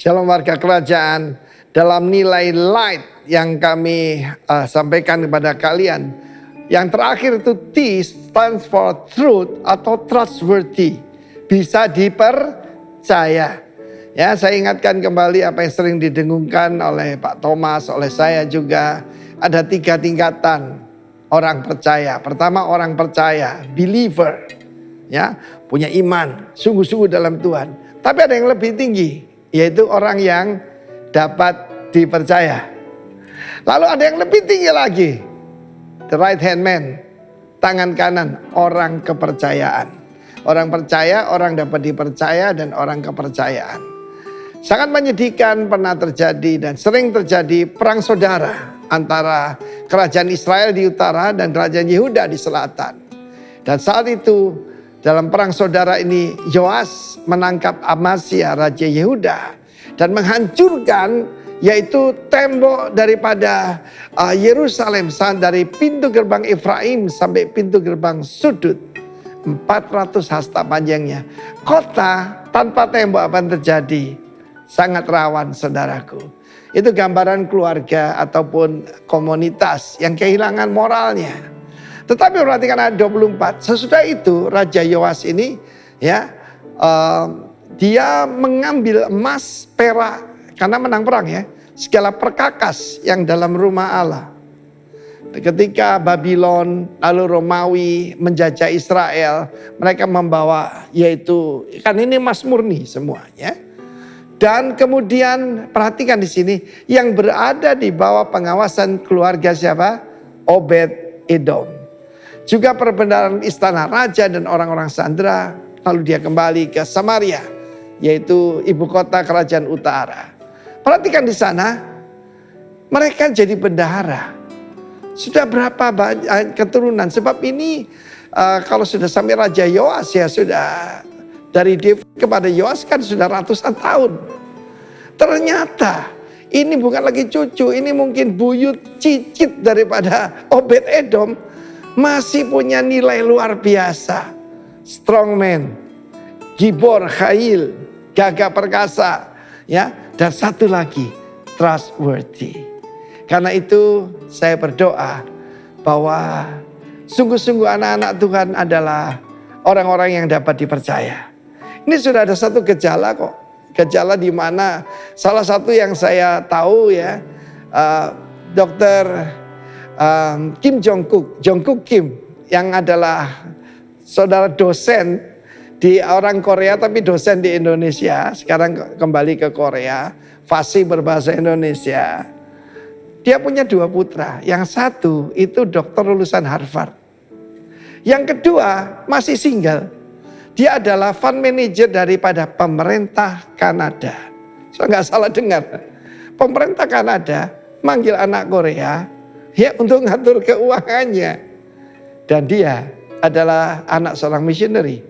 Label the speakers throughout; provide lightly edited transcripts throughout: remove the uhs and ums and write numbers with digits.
Speaker 1: Shalom warga kerajaan, dalam nilai light yang kami sampaikan kepada kalian, yang terakhir itu T stands for truth atau trustworthy, bisa dipercaya. Ya, saya ingatkan kembali apa yang sering didengungkan oleh Pak Thomas, oleh saya juga. Ada 3 tingkatan orang percaya. Pertama, orang percaya, believer, ya, punya iman, sungguh-sungguh dalam Tuhan. Tapi ada yang lebih tinggi, yaitu orang yang dapat dipercaya. Lalu ada yang lebih tinggi lagi, the right hand man, tangan kanan, orang kepercayaan. Orang percaya, orang dapat dipercaya, dan orang kepercayaan. Sangat menyedihkan pernah terjadi dan sering terjadi perang saudara antara kerajaan Israel di utara dan kerajaan Yehuda di selatan. Dan saat itu dalam perang saudara ini Yoas menangkap Amasya raja Yehuda dan menghancurkan yaitu tembok daripada Yerusalem, dari pintu gerbang Efraim sampai pintu gerbang sudut, 400 hasta panjangnya. Kota tanpa tembok apa yang terjadi? Sangat rawan, saudaraku. Itu gambaran keluarga ataupun komunitas yang kehilangan moralnya. Tetapi perhatikan ayat 24. Sesudah itu Raja Yoas ini dia mengambil emas, perak, karena menang perang ya, segala perkakas yang dalam rumah Allah. Ketika Babylon lalu Romawi menjajah Israel, mereka membawa yaitu kan ini emas murni semuanya. Dan kemudian perhatikan di sini yang berada di bawah pengawasan keluarga siapa? Obed Edom. Juga perbendaharaan istana raja dan orang-orang sandera. Lalu dia kembali ke Samaria, yaitu ibu kota kerajaan utara. Perhatikan di sana, mereka jadi bendahara. Sudah berapa banyak keturunan? Sebab ini kalau sudah sampai Raja Yoas ya sudah. Dari David kepada Yoas kan sudah ratusan tahun. Ternyata ini bukan lagi cucu, ini mungkin buyut cicit daripada Obed Edom. Masih punya nilai luar biasa. Strongman, gibor, khail, gagah perkasa. Ya, dan satu lagi, trustworthy. Karena itu saya berdoa bahwa sungguh-sungguh anak-anak Tuhan adalah orang-orang yang dapat dipercaya. Ini sudah ada satu gejala kok. Gejala di mana salah satu yang saya tahu ya, Dr. Kim Jongkook Kim yang adalah saudara dosen di orang Korea tapi dosen di Indonesia. Sekarang kembali ke Korea, fasih berbahasa Indonesia. Dia punya 2 putra. Yang satu itu dokter lulusan Harvard. Yang kedua masih single. Dia adalah fund manager daripada pemerintah Kanada. Saya nggak salah dengar. Pemerintah Kanada manggil anak Korea ya untuk ngatur keuangannya. Dan dia adalah anak seorang missionary.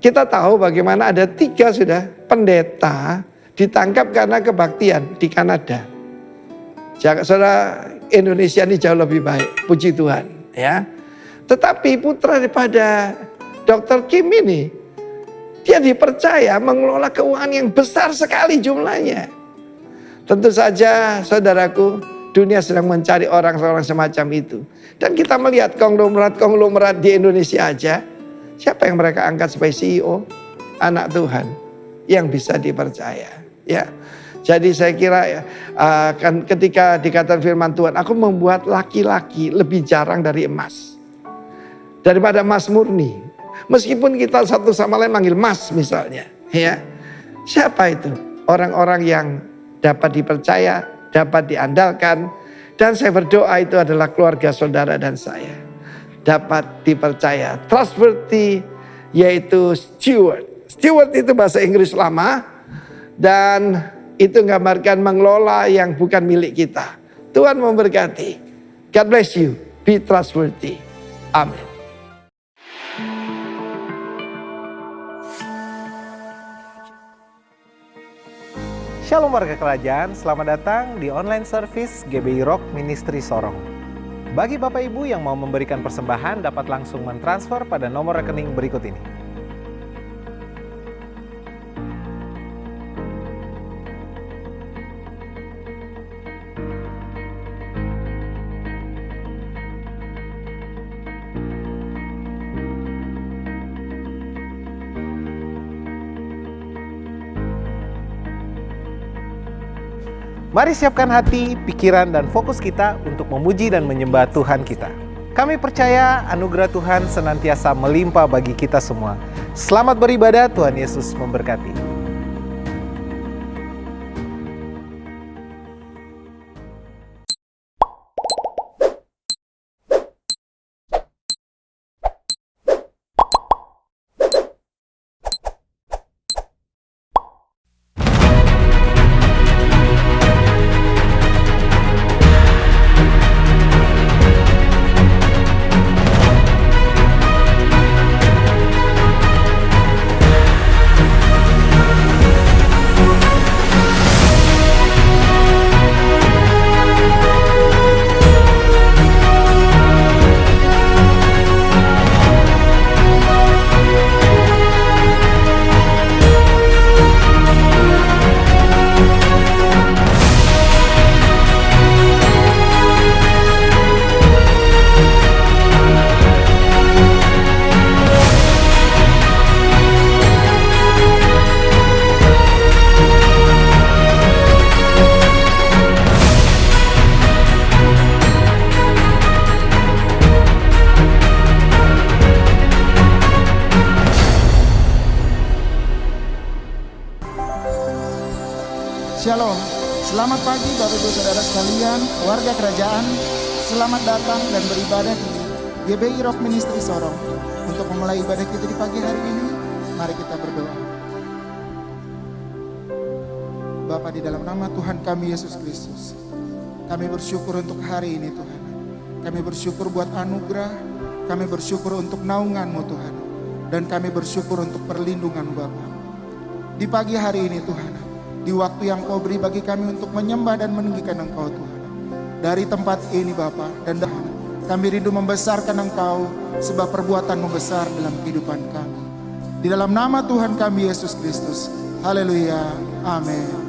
Speaker 1: Kita tahu bagaimana ada 3 sudah pendeta ditangkap karena kebaktian di Kanada. Saudara, Indonesia ini jauh lebih baik, puji Tuhan ya. Tetapi putra daripada Dr. Kim ini, dia dipercaya mengelola keuangan yang besar sekali jumlahnya. Tentu saja saudaraku, dunia sedang mencari orang-orang semacam itu. Dan kita melihat konglomerat di Indonesia aja, siapa yang mereka angkat sebagai CEO? Anak Tuhan yang bisa dipercaya. Ya, jadi saya kira kan ketika dikatakan firman Tuhan, aku membuat laki-laki lebih jarang dari emas. Daripada emas murni. Meskipun kita satu sama lain manggil mas misalnya, ya. Siapa itu? Orang-orang yang dapat dipercaya, dapat diandalkan. Dan saya berdoa itu adalah keluarga saudara dan saya. Dapat dipercaya. Trustworthy yaitu steward. Steward itu bahasa Inggris lama. Dan itu menggambarkan mengelola yang bukan milik kita. Tuhan memberkati. God bless you. Be trustworthy. Amin.
Speaker 2: Shalom warga kerajaan, selamat datang di online service GBI Rock Ministry Sorong. Bagi Bapak Ibu yang mau memberikan persembahan dapat langsung mentransfer pada nomor rekening berikut ini. Mari siapkan hati, pikiran, dan fokus kita untuk memuji dan menyembah Tuhan kita. Kami percaya anugerah Tuhan senantiasa melimpah bagi kita semua. Selamat beribadah, Tuhan Yesus memberkati.
Speaker 3: Shalom, selamat pagi Bapak Ibu Saudara sekalian, warga kerajaan. Selamat datang dan beribadah di GBI Rock Ministry Sorong. Untuk memulai ibadah kita di pagi hari ini, mari kita berdoa. Bapa, di dalam nama Tuhan kami Yesus Kristus, kami bersyukur untuk hari ini Tuhan. Kami bersyukur buat anugerah, kami bersyukur untuk naungan-Mu Tuhan. Dan kami bersyukur untuk perlindungan Bapa. Di pagi hari ini Tuhan, di waktu yang Kau beri bagi kami untuk menyembah dan meninggikan Engkau Tuhan. Dari tempat ini Bapa, dan kami rindu membesarkan Engkau, sebab perbuatan-Mu besar dalam kehidupan kami. Di dalam nama Tuhan kami Yesus Kristus. Haleluya. Amin.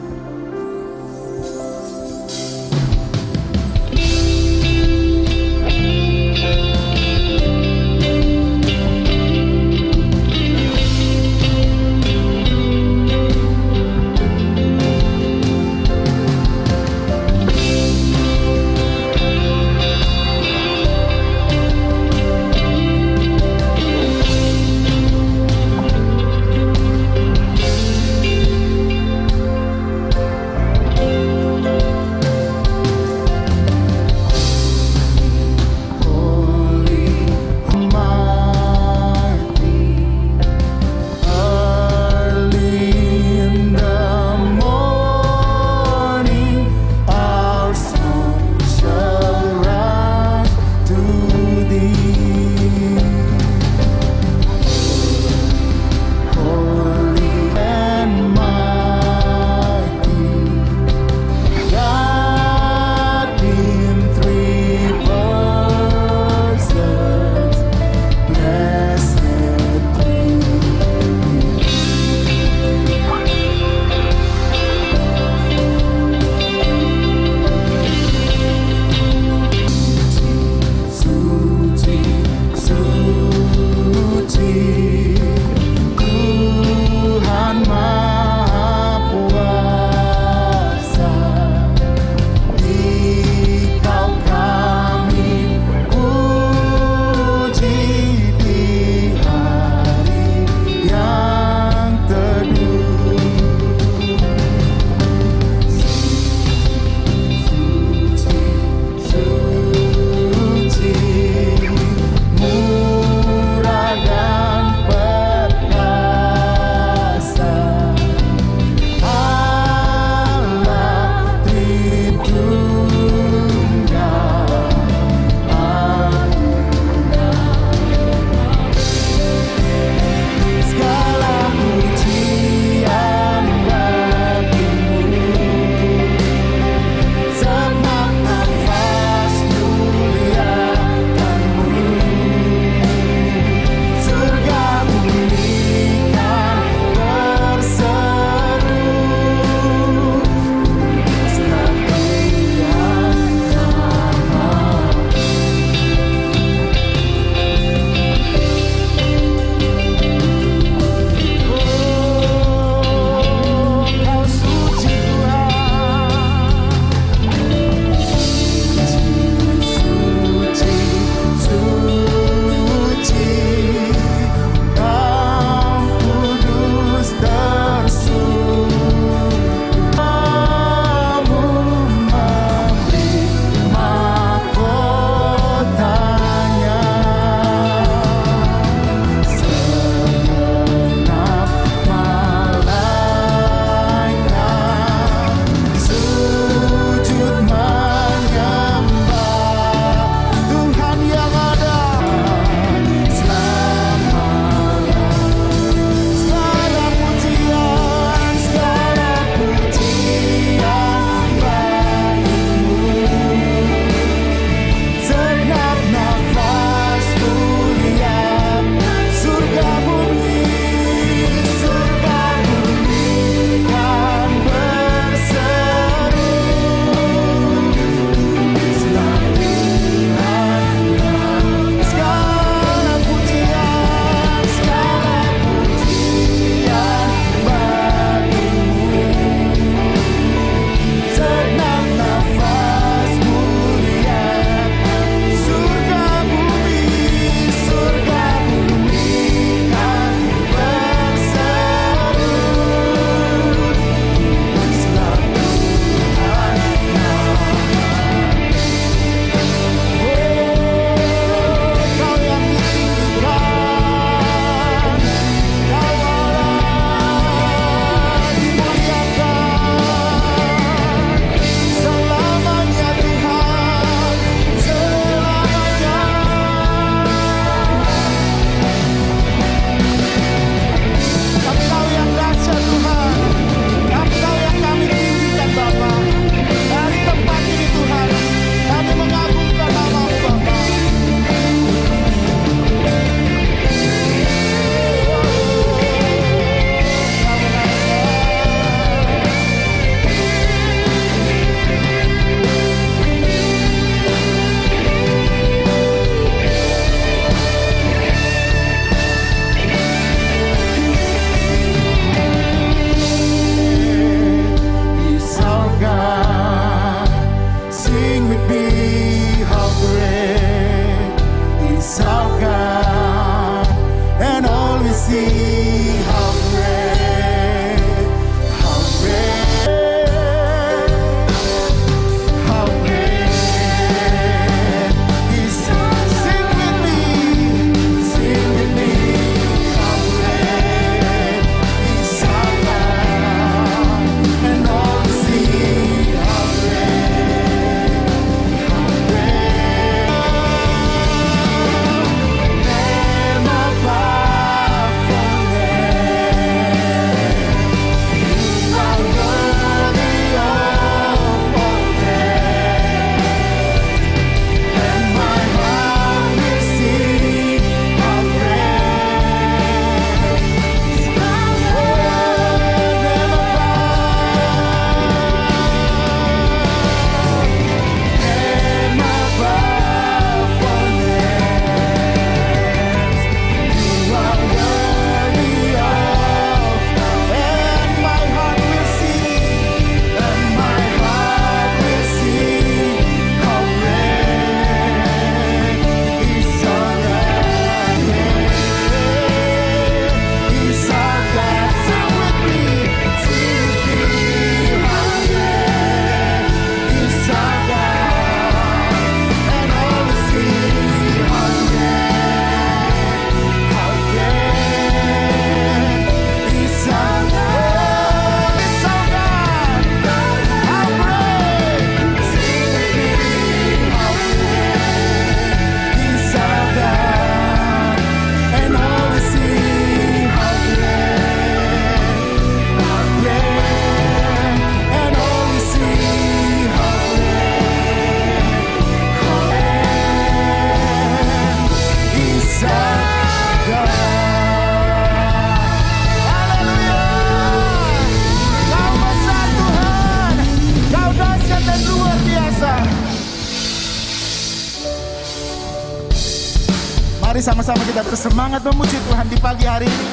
Speaker 3: Mari sama-sama kita bersemangat memuji Tuhan di pagi hari ini.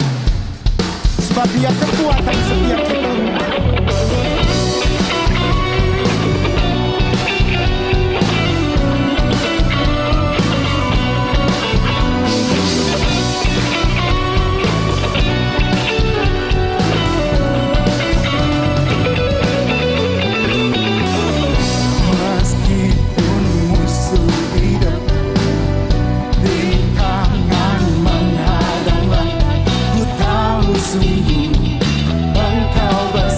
Speaker 3: Sebab Dia kekuatan setiap kita. Meskipun musuh di depan, rintangan menghadang langkah, ku tahu sungguh Engkau bersama.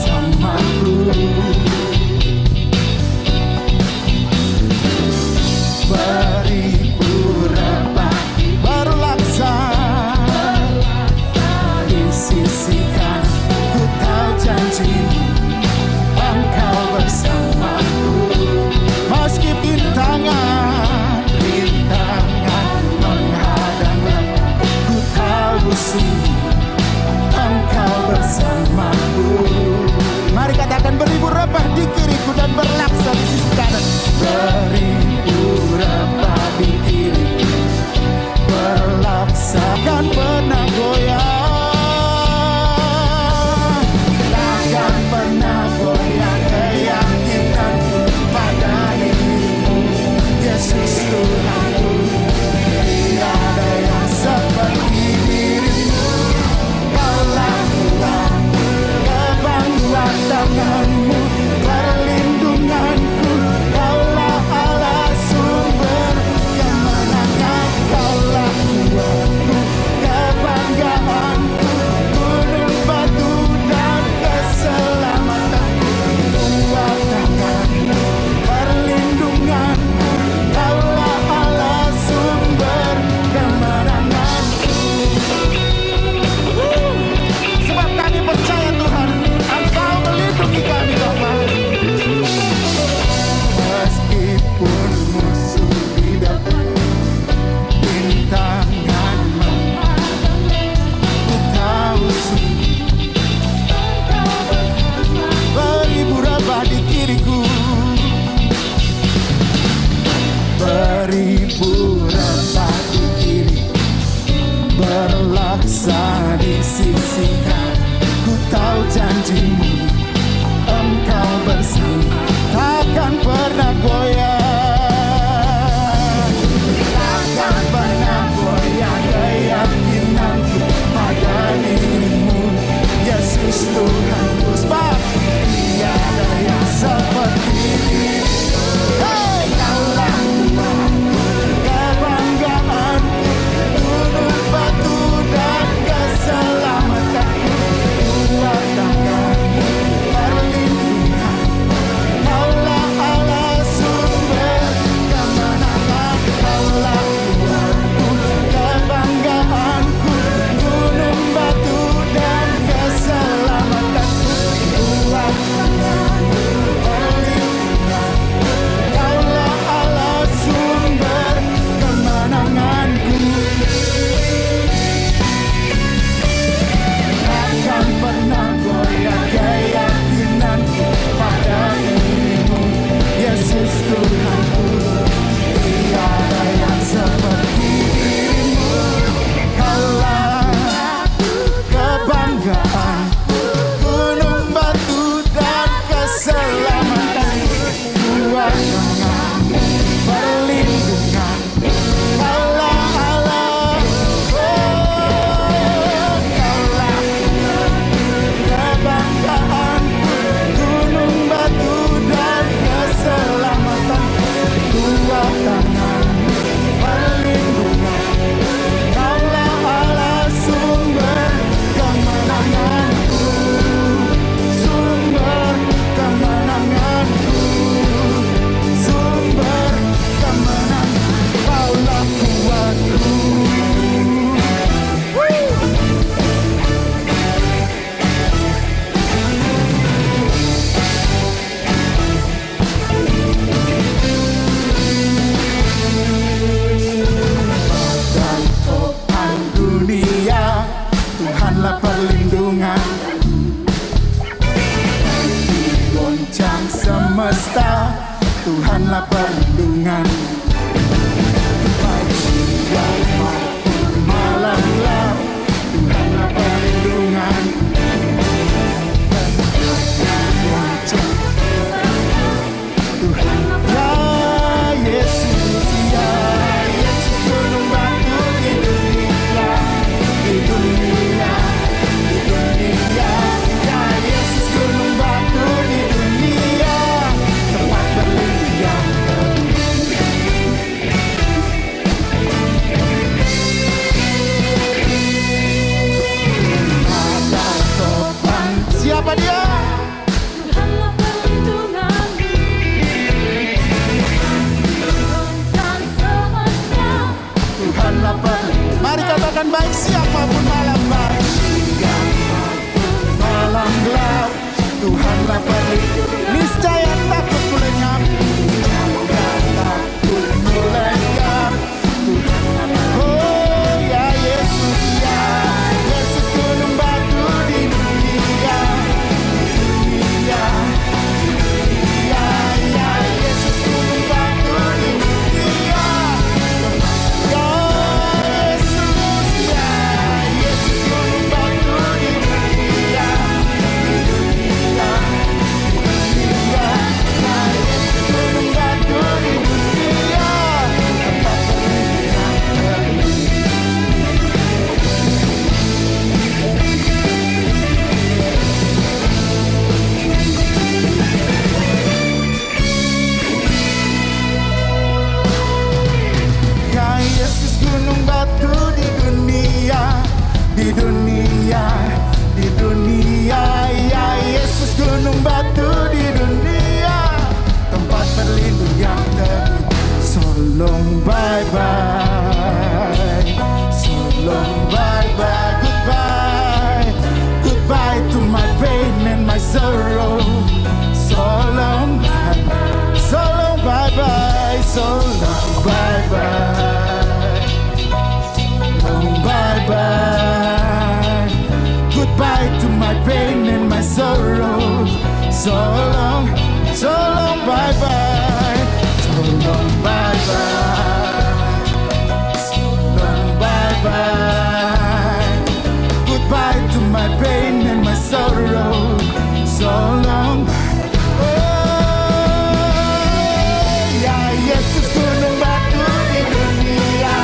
Speaker 3: akan baik siapapun malam baik. Malam gelap, Tuhanlah pelita. Niscaya takut ku lenyap. Jangan takut ku lenyap. Oh ya Yesus ya, Yesus gunung batu di dunia. Dunia, dunia, ya Yesus gunung batu di dunia. Ya Yesus ya, Yesus gunung batu di dunia. Dunia, dunia, ya Yesus gunung batu di dunia. Tempat berlindung. Ya Yesus gunung batu di dunia, di dunia, di dunia. Ya Yesus gunung batu di dunia, tempat berlindung yang teguh. So long bye bye, so long bye bye, goodbye, goodbye to my pain and my sorrow. So long bye bye, so long bye bye, so long bye bye, long bye bye, goodbye to my pain and my sorrow. So long bye bye, so long bye bye, so long bye bye, goodbye to my pain and my sorrow. So long. Oh, ya Yesus gunung batu di dunia,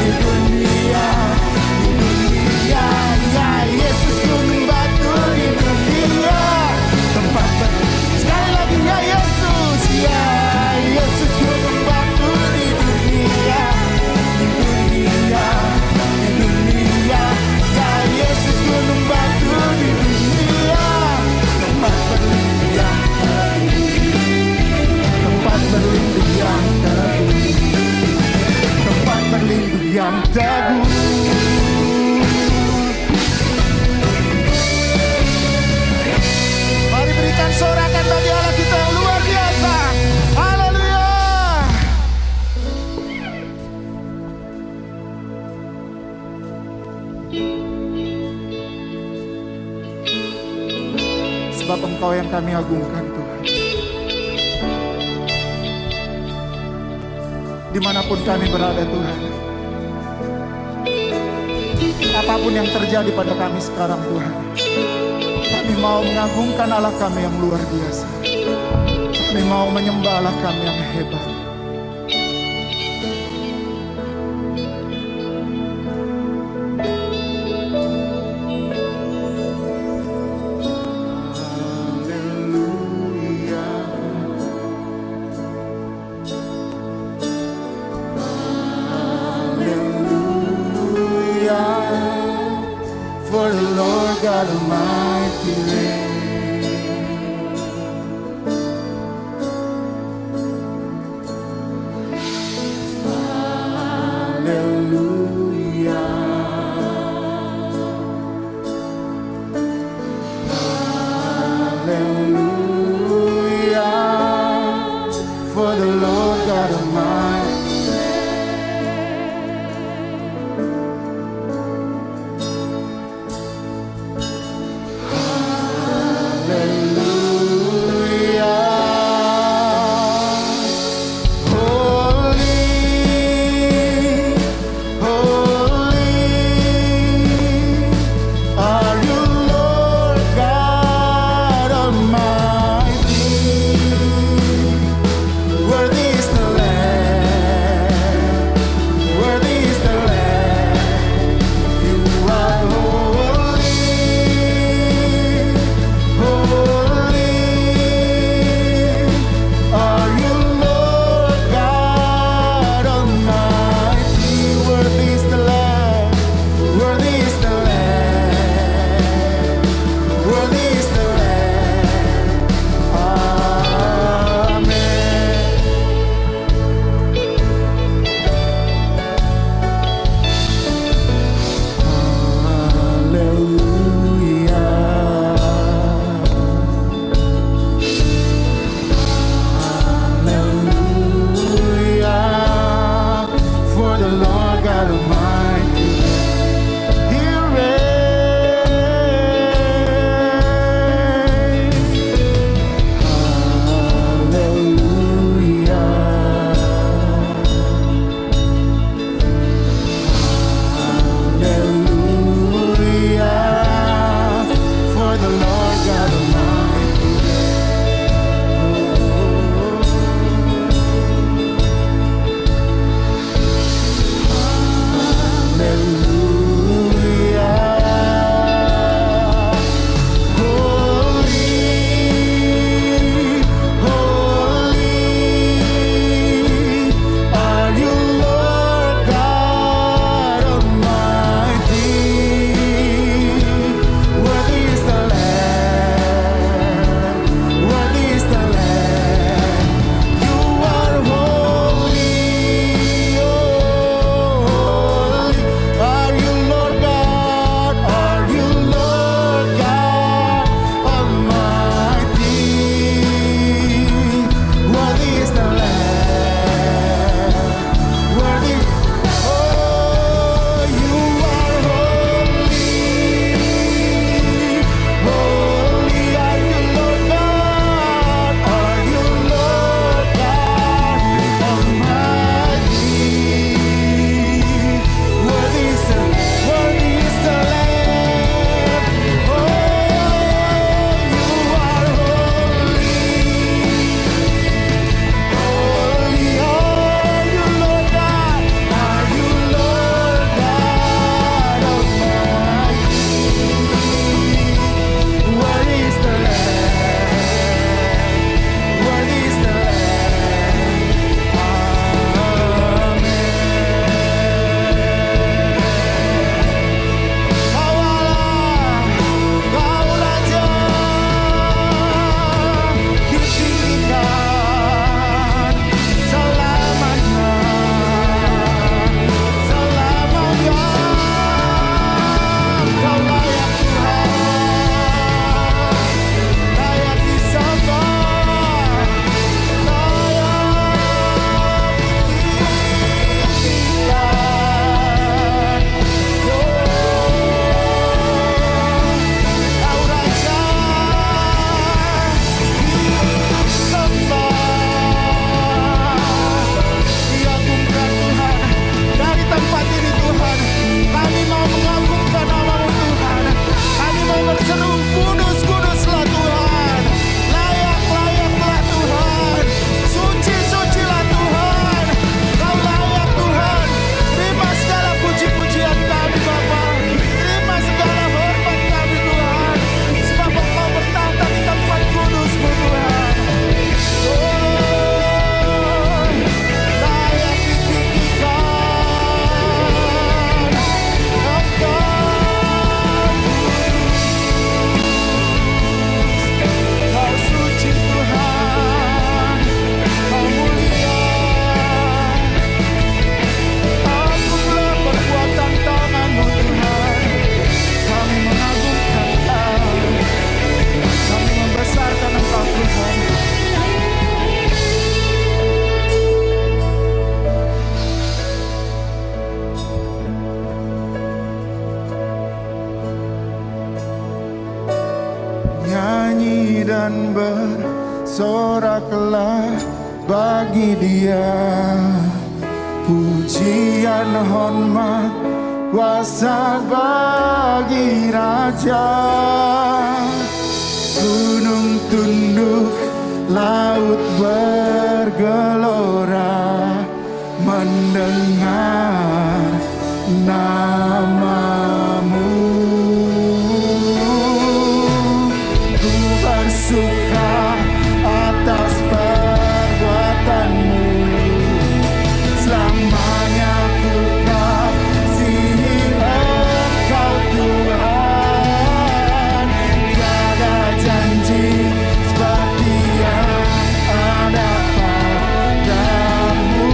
Speaker 3: di dunia, di dunia. Ya Yesus gunung batu di dunia, tempat sekali lagi ya Yesus, ya Yesus gunung batu di dunia, di dunia, di dunia. Ya Yesus gunung batu di dunia, tempat berlindung yang teguh, tempat berlindung yang teguh, tempat berlindung yang teguh. Mari berikan sorakan bagi Allah kita yang luar biasa. Haleluya. Sebab Engkau yang kami agungkan Tuhan. Dimanapun kami berada Tuhan, apapun yang terjadi pada kami sekarang Tuhan, kami mau mengagungkan Allah kami yang luar biasa. Kami mau menyembah Allah kami yang hebat. For the Lord God Almighty reigns. Hallelujah. Hallelujah. For the Lord God Almighty. Holy, holy, God Almighty, He reigns. Hallelujah. Hallelujah. For the Lord God Almighty. Hallelujah. Holy, holy are you, Lord God Almighty. Worthy is the Lamb, worthy is the Lamb. You are holy, holy are you, Lord God, are you, Lord God Almighty. Worthy is the Lamb, worthy. Oh, you are holy, holy are you, Lord God, are you, Lord God Almighty. Worthy is the Lamb. Oh, you are holy, holy are you, Lord God, are you, Lord God Almighty. Worthy is the Lamb, worthy is the Lamb. Amen. Kau Allah, Kau Raja, ditinggikan selamanya, selamanya. Kau layak Tuhan, layak disembah, layak ditinggikan. Kau Raja disembah, diagungkan Tuhan. Dari tempat ini Tuhan, kami mau mengagungkan nama-Mu Tuhan. Kami mau berseru, kudus, kuduslah Tuhan. Layak, layaklah Tuhan. Suci, sucilah Tuhan. Kau layak Tuhan. Terima segala puji-pujian kami Bapa. Terima segala hormat kami Tuhan. Sebab Engkau bertahta di tempat kudus-Mu Tuhan. Oh, layak ditinggikan. Engkau Kau suci Tuhan, Kau mulia. Agunglah perbuatan tangan-Mu Tuhan. Kami mengagungkan Kau, kami membesarkan Engkau Tuhan. Nyanyi dan bersoraklah bagi Dia, pujian hormat kuasa bagi Raja. Gunung tunduk, laut bergelora mendengar nama-Mu. Ku bersuka atas perbuatan-Mu, selamanya ku kasihi Engkau Tuhan. Tiada janji seperti yang ada padamu.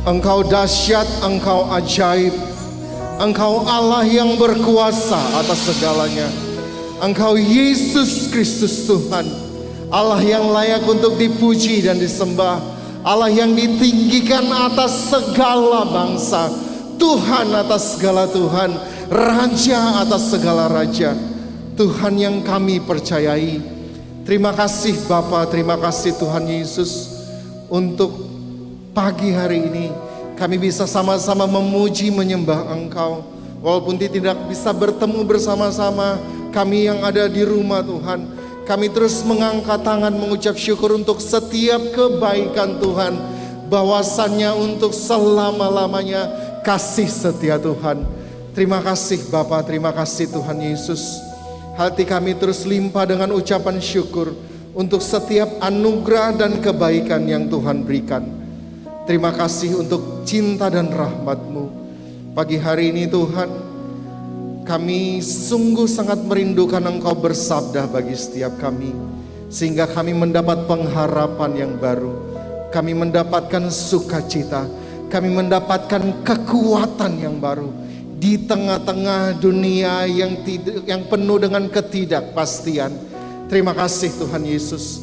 Speaker 4: Engkau dahsyat, Engkau ajaib. Engkau Allah yang berkuasa atas segalanya. Engkau Yesus Kristus Tuhan, Allah yang layak untuk dipuji dan disembah, Allah yang ditinggikan atas segala bangsa, Tuhan atas segala Tuhan, Raja atas segala Raja, Tuhan yang kami percayai. Terima kasih Bapa, terima kasih Tuhan Yesus, untuk pagi hari ini kami bisa sama-sama memuji menyembah Engkau. Walaupun tidak bisa bertemu bersama-sama, kami yang ada di rumah Tuhan, kami terus mengangkat tangan mengucap syukur untuk setiap kebaikan Tuhan, bahwasannya untuk selama-lamanya kasih setia Tuhan. Terima kasih Bapa, terima kasih Tuhan Yesus. Hati kami terus limpah dengan ucapan syukur untuk setiap anugerah dan kebaikan yang Tuhan berikan. Terima kasih untuk cinta dan rahmat-Mu. Pagi hari ini Tuhan, kami sungguh sangat merindukan Engkau bersabda bagi setiap kami, sehingga kami mendapat pengharapan yang baru. Kami mendapatkan sukacita, kami mendapatkan kekuatan yang baru di tengah-tengah dunia yang penuh dengan ketidakpastian. Terima kasih Tuhan Yesus.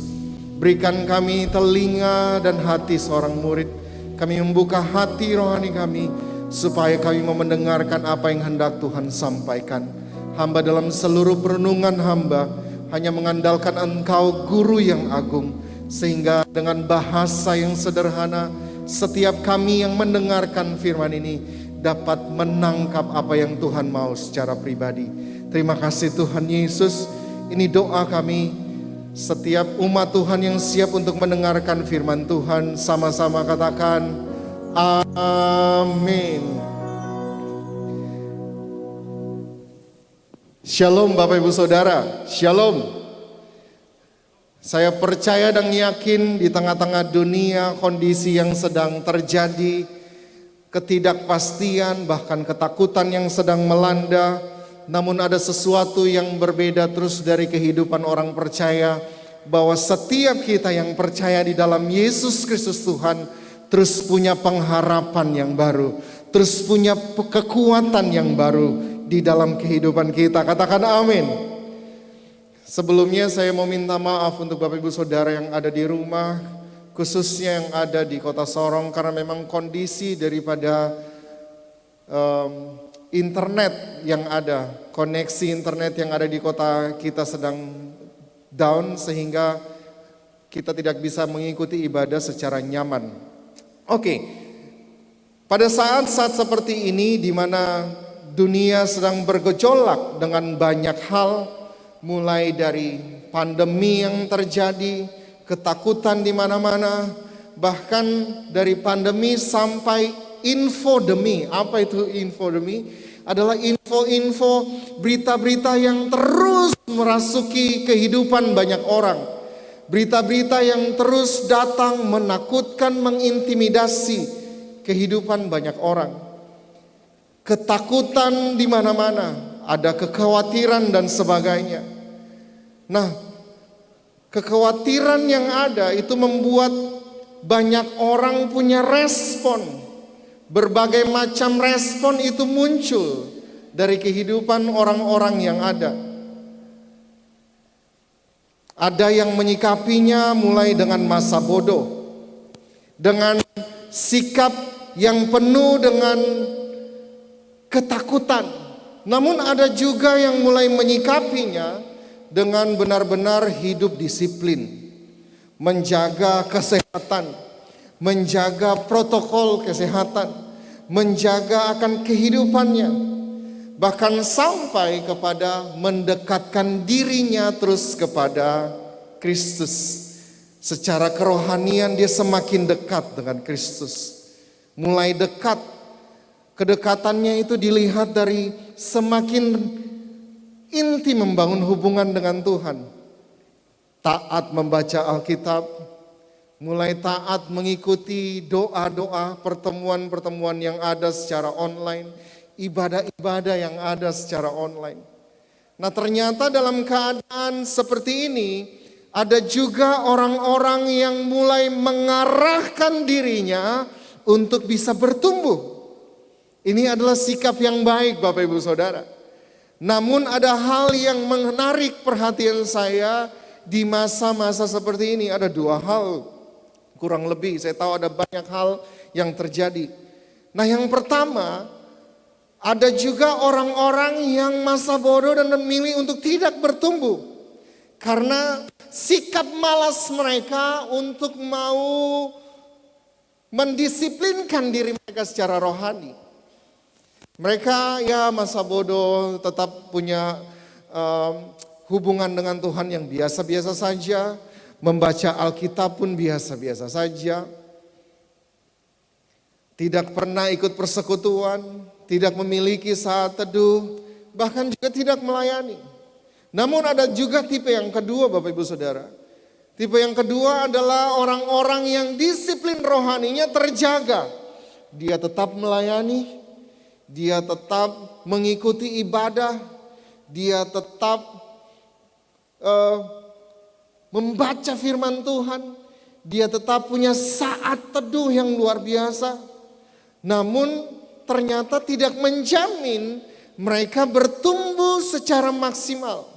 Speaker 4: Berikan kami telinga dan hati seorang murid. Kami membuka hati rohani kami, supaya kami mau mendengarkan apa yang hendak Tuhan sampaikan. Hamba dalam seluruh perenungan hamba hanya mengandalkan Engkau Guru yang agung, sehingga dengan bahasa yang sederhana setiap kami yang mendengarkan firman ini dapat menangkap apa yang Tuhan mau secara pribadi. Terima kasih Tuhan Yesus. Ini doa kami, setiap umat Tuhan yang siap untuk mendengarkan firman Tuhan, sama-sama katakan amin. Shalom Bapak Ibu Saudara, shalom. Saya percaya dan yakin di tengah-tengah dunia kondisi yang sedang terjadi, ketidakpastian bahkan ketakutan yang sedang melanda, namun ada sesuatu yang berbeda terus dari kehidupan orang percaya, bahwa setiap kita yang percaya di dalam Yesus Kristus Tuhan terus punya pengharapan yang baru, terus punya kekuatan yang baru di dalam kehidupan kita. Katakan amin. Sebelumnya saya mau minta maaf untuk Bapak Ibu Saudara yang ada di rumah, khususnya yang ada di Kota Sorong, karena memang kondisi daripada internet yang ada, koneksi internet yang ada di kota kita sedang down, sehingga kita tidak bisa mengikuti ibadah secara nyaman. Oke, pada saat-saat seperti ini di mana dunia sedang bergejolak dengan banyak hal, mulai dari pandemi yang terjadi, ketakutan di mana-mana, bahkan dari pandemi sampai infodemi. Apa itu infodemi? Adalah info-info, berita-berita yang terus merasuki kehidupan banyak orang. Berita-berita yang terus datang menakutkan, mengintimidasi kehidupan banyak orang. Ketakutan di mana-mana, ada kekhawatiran dan sebagainya. Nah, kekhawatiran yang ada itu membuat banyak orang punya respon. Berbagai macam respon itu muncul dari kehidupan orang-orang yang ada. Ada yang menyikapinya mulai dengan masa bodoh, dengan sikap yang penuh dengan ketakutan. Namun ada juga yang mulai menyikapinya dengan benar-benar hidup disiplin, menjaga kesehatan, menjaga protokol kesehatan, menjaga akan kehidupannya, bahkan sampai kepada mendekatkan dirinya terus kepada Kristus. Secara kerohanian dia semakin dekat dengan Kristus. Mulai dekat, kedekatannya itu dilihat dari semakin intim membangun hubungan dengan Tuhan. Taat membaca Alkitab, mulai taat mengikuti doa-doa, pertemuan-pertemuan yang ada secara online, ibadah-ibadah yang ada secara online. Nah, ternyata dalam keadaan seperti ini ada juga orang-orang yang mulai mengarahkan dirinya untuk bisa bertumbuh. Ini adalah sikap yang baik Bapak Ibu Saudara. Namun ada hal yang menarik perhatian saya di masa-masa seperti ini. Ada dua hal kurang lebih, saya tahu ada banyak hal yang terjadi. Nah yang pertama, ada juga orang-orang yang masa bodoh dan memilih untuk tidak bertumbuh. Karena sikap malas mereka untuk mau mendisiplinkan diri mereka secara rohani. Mereka ya masa bodoh tetap punya hubungan dengan Tuhan yang biasa-biasa saja. Membaca Alkitab pun biasa-biasa saja. Tidak pernah ikut persekutuan, tidak memiliki saat teduh, bahkan juga tidak melayani. Namun ada juga tipe yang kedua Bapak Ibu Saudara. Tipe yang kedua adalah orang-orang yang disiplin rohaninya terjaga. Dia tetap melayani, dia tetap mengikuti ibadah, dia tetap membaca firman Tuhan, dia tetap punya saat teduh yang luar biasa. Namun ternyata tidak menjamin mereka bertumbuh secara maksimal.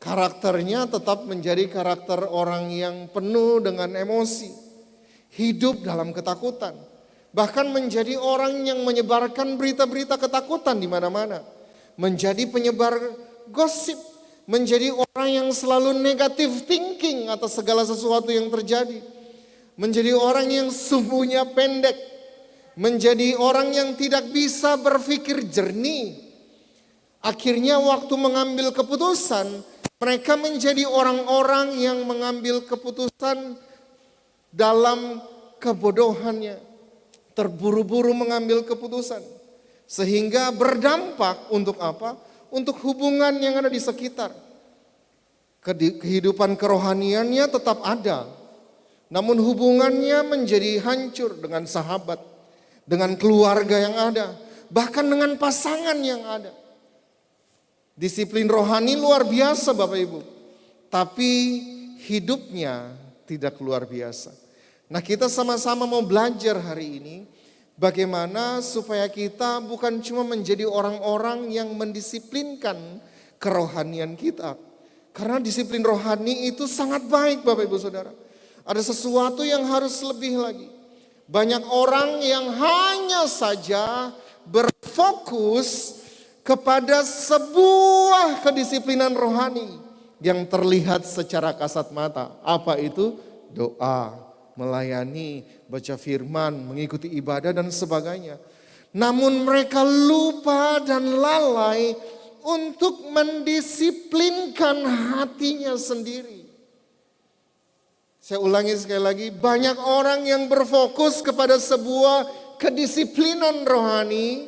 Speaker 4: Karakternya tetap menjadi karakter orang yang penuh dengan emosi, hidup dalam ketakutan. Bahkan menjadi orang yang menyebarkan berita-berita ketakutan di mana-mana. Menjadi penyebar gosip, menjadi orang yang selalu negative thinking atas segala sesuatu yang terjadi. Menjadi orang yang sumbunya pendek. Menjadi orang yang tidak bisa berpikir jernih. Akhirnya waktu mengambil keputusan, mereka menjadi orang-orang yang mengambil keputusan dalam kebodohannya. Terburu-buru mengambil keputusan. Sehingga berdampak untuk apa? Untuk hubungan yang ada di sekitar. Kehidupan kerohaniannya tetap ada. Namun hubungannya menjadi hancur dengan sahabat. Dengan keluarga yang ada. Bahkan dengan pasangan yang ada. Disiplin rohani luar biasa Bapak Ibu. Tapi hidupnya tidak luar biasa. Nah kita sama-sama mau belajar hari ini. Bagaimana supaya kita bukan cuma menjadi orang-orang yang mendisiplinkan kerohanian kita. Karena disiplin rohani itu sangat baik Bapak Ibu Saudara. Ada sesuatu yang harus lebih lagi. Banyak orang yang hanya saja berfokus kepada sebuah kedisiplinan rohani yang terlihat secara kasat mata. Apa itu? Doa, melayani, baca firman, mengikuti ibadah dan sebagainya. Namun mereka lupa dan lalai untuk mendisiplinkan hatinya sendiri. Saya ulangi sekali lagi, banyak orang yang berfokus kepada sebuah kedisiplinan rohani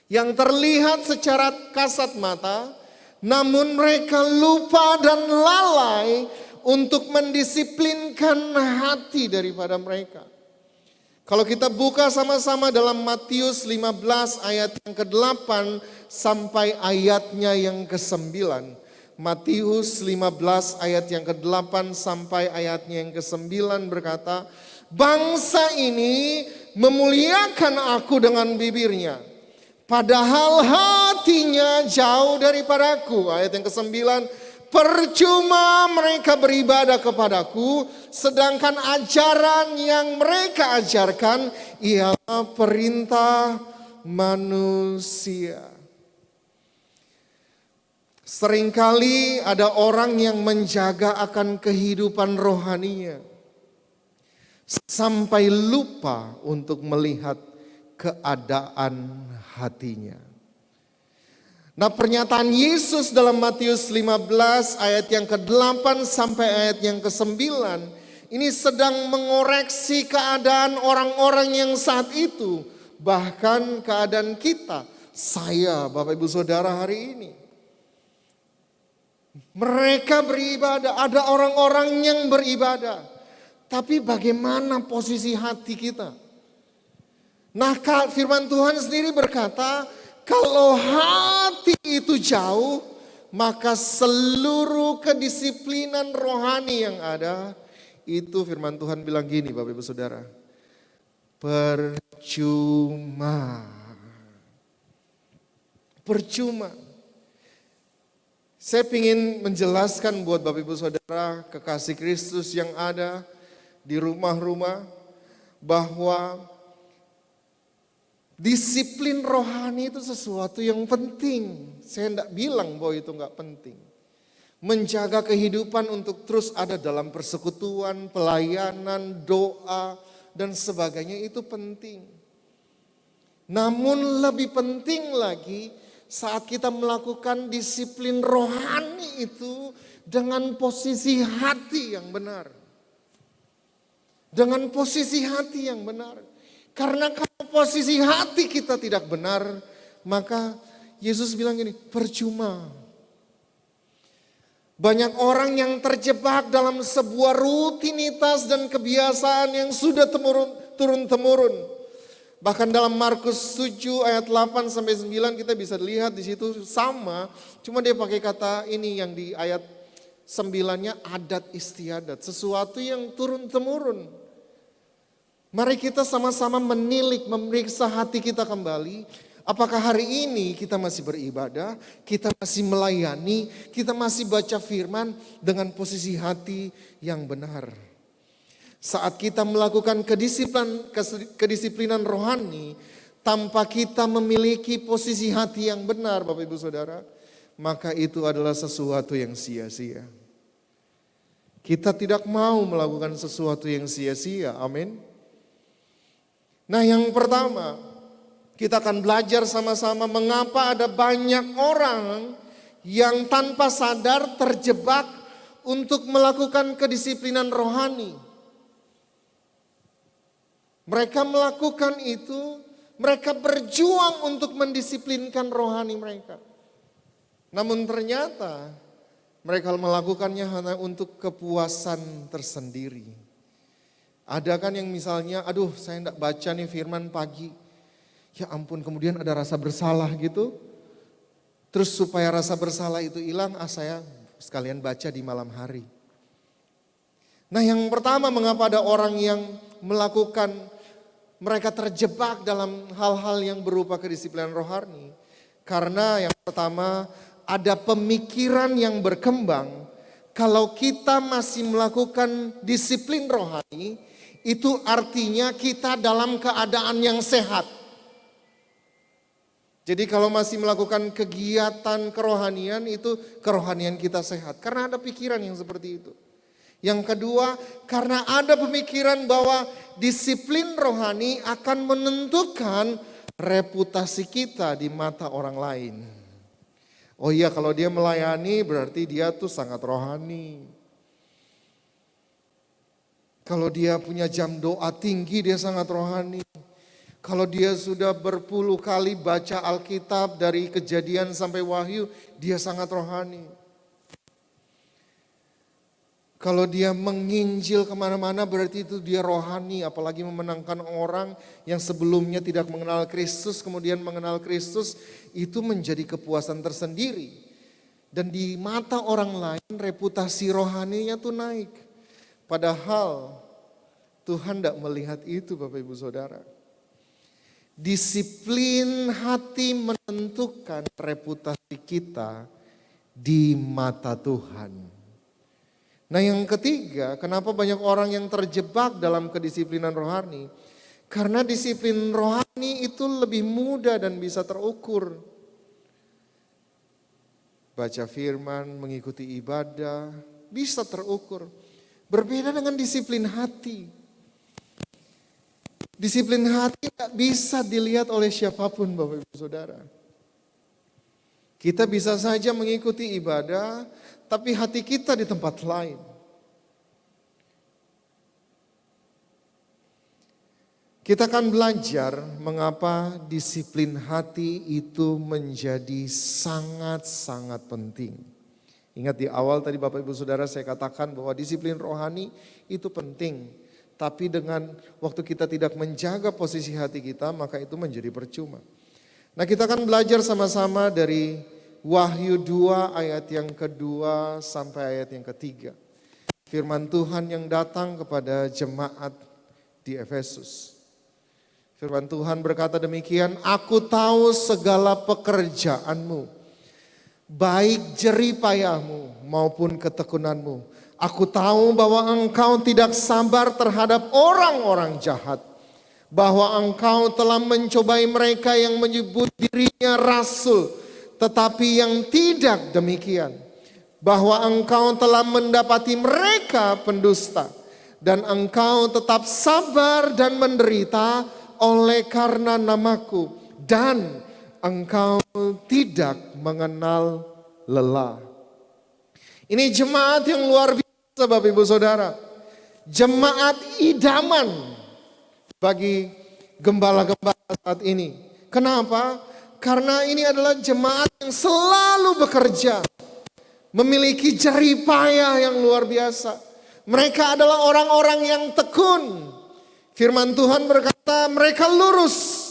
Speaker 4: yang terlihat secara kasat mata, namun mereka lupa dan lalai untuk mendisiplinkan hati daripada mereka. Kalau kita buka sama-sama dalam Matius 15 ayat yang ke-8 sampai ayatnya yang ke-9. Matius 15 ayat yang ke-8 sampai ayatnya yang ke-9 berkata, bangsa ini memuliakan aku dengan bibirnya, padahal hatinya jauh daripadaku. Ayat yang ke-9, percuma mereka beribadah kepadaku, sedangkan ajaran yang mereka ajarkan ialah perintah manusia. Seringkali ada orang yang menjaga akan kehidupan rohaninya sampai lupa untuk melihat keadaan hatinya. Nah pernyataan Yesus dalam Matius 15 ayat yang ke-8 sampai ayat yang ke-9 ini sedang mengoreksi keadaan orang-orang yang saat itu. Bahkan keadaan kita, saya Bapak Ibu Saudara hari ini. Mereka beribadah, ada orang-orang yang beribadah. Tapi bagaimana posisi hati kita? Nah firman Tuhan sendiri berkata, kalau hati itu jauh, maka seluruh kedisiplinan rohani yang ada, itu firman Tuhan bilang gini Bapak Ibu Saudara. percuma. Percuma. Saya ingin menjelaskan buat Bapak Ibu Saudara, kekasih Kristus yang ada di rumah-rumah, bahwa disiplin rohani itu sesuatu yang penting. Saya tidak bilang bahwa itu enggak penting. Menjaga kehidupan untuk terus ada dalam persekutuan, pelayanan, doa, dan sebagainya itu penting. Namun lebih penting lagi saat kita melakukan disiplin rohani itu dengan posisi hati yang benar. Dengan posisi hati yang benar. Karena kalau posisi hati kita tidak benar, maka Yesus bilang gini, percuma. Banyak orang yang terjebak dalam sebuah rutinitas dan kebiasaan yang sudah turun-temurun. Bahkan dalam Markus 7 ayat 8 sampai 9 kita bisa lihat di situ sama, cuma dia pakai kata ini yang di ayat 9-nya adat istiadat, sesuatu yang turun-temurun. Mari kita sama-sama menilik, memeriksa hati kita kembali. Apakah hari ini kita masih beribadah, kita masih melayani, kita masih baca firman dengan posisi hati yang benar. Saat kita melakukan kedisiplinan rohani, tanpa kita memiliki posisi hati yang benar Bapak Ibu Saudara, maka itu adalah sesuatu yang sia-sia. Kita tidak mau melakukan sesuatu yang sia-sia, amin. Nah yang pertama, kita akan belajar sama-sama mengapa ada banyak orang yang tanpa sadar terjebak untuk melakukan kedisiplinan rohani. Mereka melakukan itu, mereka berjuang untuk mendisiplinkan rohani mereka. Namun ternyata mereka melakukannya hanya untuk kepuasan tersendiri. Ada kan yang misalnya, aduh saya enggak baca nih firman pagi. Ya ampun, kemudian ada rasa bersalah gitu. Terus supaya rasa bersalah itu hilang, saya sekalian baca di malam hari. Nah yang pertama, mengapa ada orang yang melakukan, mereka terjebak dalam hal-hal yang berupa kedisiplinan rohani. Karena yang pertama, ada pemikiran yang berkembang. Kalau kita masih melakukan disiplin rohani, itu artinya kita dalam keadaan yang sehat. Jadi kalau masih melakukan kegiatan kerohanian, itu kerohanian kita sehat. Karena ada pikiran yang seperti itu. Yang kedua, karena ada pemikiran bahwa disiplin rohani akan menentukan reputasi kita di mata orang lain. Oh iya, kalau dia melayani berarti dia tuh sangat rohani. Kalau dia punya jam doa tinggi, dia sangat rohani. Kalau dia sudah berpuluh kali baca Alkitab dari Kejadian sampai Wahyu, dia sangat rohani. Kalau dia menginjil kemana-mana berarti itu dia rohani. Apalagi memenangkan orang yang sebelumnya tidak mengenal Kristus, kemudian mengenal Kristus, itu menjadi kepuasan tersendiri. Dan di mata orang lain reputasi rohaninya tuh naik. Padahal Tuhan tidak melihat itu Bapak Ibu Saudara. Disiplin hati menentukan reputasi kita di mata Tuhan. Nah yang ketiga, kenapa banyak orang yang terjebak dalam kedisiplinan rohani? Karena disiplin rohani itu lebih mudah dan bisa terukur. Baca firman, mengikuti ibadah, bisa terukur. Berbeda dengan disiplin hati. Disiplin hati tidak bisa dilihat oleh siapapun Bapak Ibu Saudara. Kita bisa saja mengikuti ibadah, tapi hati kita di tempat lain. Kita akan belajar mengapa disiplin hati itu menjadi sangat-sangat penting. Ingat di awal tadi Bapak Ibu Saudara saya katakan bahwa disiplin rohani itu penting. Tapi dengan waktu kita tidak menjaga posisi hati kita, maka itu menjadi percuma. Nah kita akan belajar sama-sama dari Wahyu 2 ayat yang kedua sampai ayat yang ketiga. Firman Tuhan yang datang kepada jemaat di Efesus. Firman Tuhan berkata demikian, aku tahu segala pekerjaanmu, baik jerih payahmu maupun ketekunanmu. Aku tahu bahwa engkau tidak sabar terhadap orang-orang jahat, bahwa engkau telah mencobai mereka yang menyebut dirinya rasul, tetapi yang tidak demikian. Bahwa engkau telah mendapati mereka pendusta, dan engkau tetap sabar dan menderita oleh karena namaku, dan engkau tidak mengenal lelah. Ini jemaat yang luar biasa Bapak Ibu Saudara. Jemaat idaman bagi gembala-gembala saat ini. Kenapa? Karena ini adalah jemaat yang selalu bekerja, memiliki jerih payah yang luar biasa. Mereka adalah orang-orang yang tekun. Firman Tuhan berkata mereka lurus.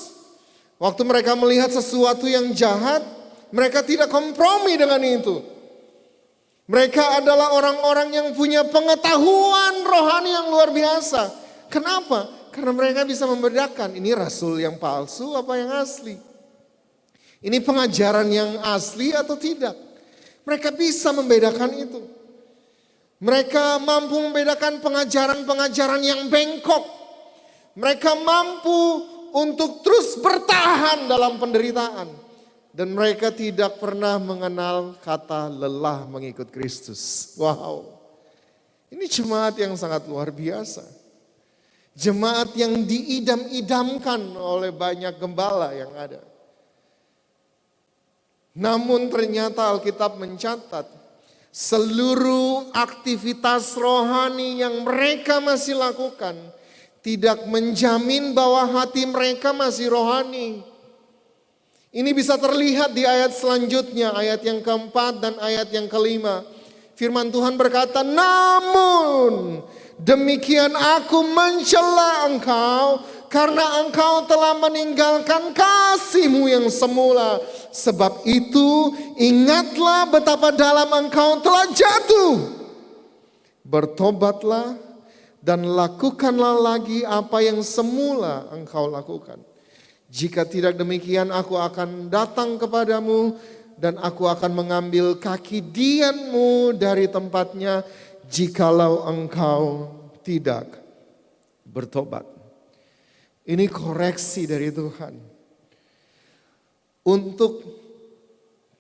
Speaker 4: Waktu mereka melihat sesuatu yang jahat, mereka tidak kompromi dengan itu. Mereka adalah orang-orang yang punya pengetahuan rohani yang luar biasa. Kenapa? Karena mereka bisa membedakan ini rasul yang palsu apa yang asli. Ini pengajaran yang asli atau tidak. Mereka bisa membedakan itu. Mereka mampu membedakan pengajaran-pengajaran yang bengkok. Mereka mampu untuk terus bertahan dalam penderitaan. Dan mereka tidak pernah mengenal kata lelah mengikut Kristus. Wow. Ini jemaat yang sangat luar biasa. Jemaat yang diidam-idamkan oleh banyak gembala yang ada. Namun ternyata Alkitab mencatat seluruh aktivitas rohani yang mereka masih lakukan tidak menjamin bahwa hati mereka masih rohani. Ini bisa terlihat di ayat selanjutnya, ayat yang keempat dan ayat yang kelima. Firman Tuhan berkata, namun demikian aku mencela engkau karena engkau telah meninggalkan kasihmu yang semula. Sebab itu ingatlah betapa dalam engkau telah jatuh. Bertobatlah dan lakukanlah lagi apa yang semula engkau lakukan. Jika tidak demikian aku akan datang kepadamu dan aku akan mengambil kaki dianmu dari tempatnya jikalau engkau tidak bertobat. Ini koreksi dari Tuhan. Untuk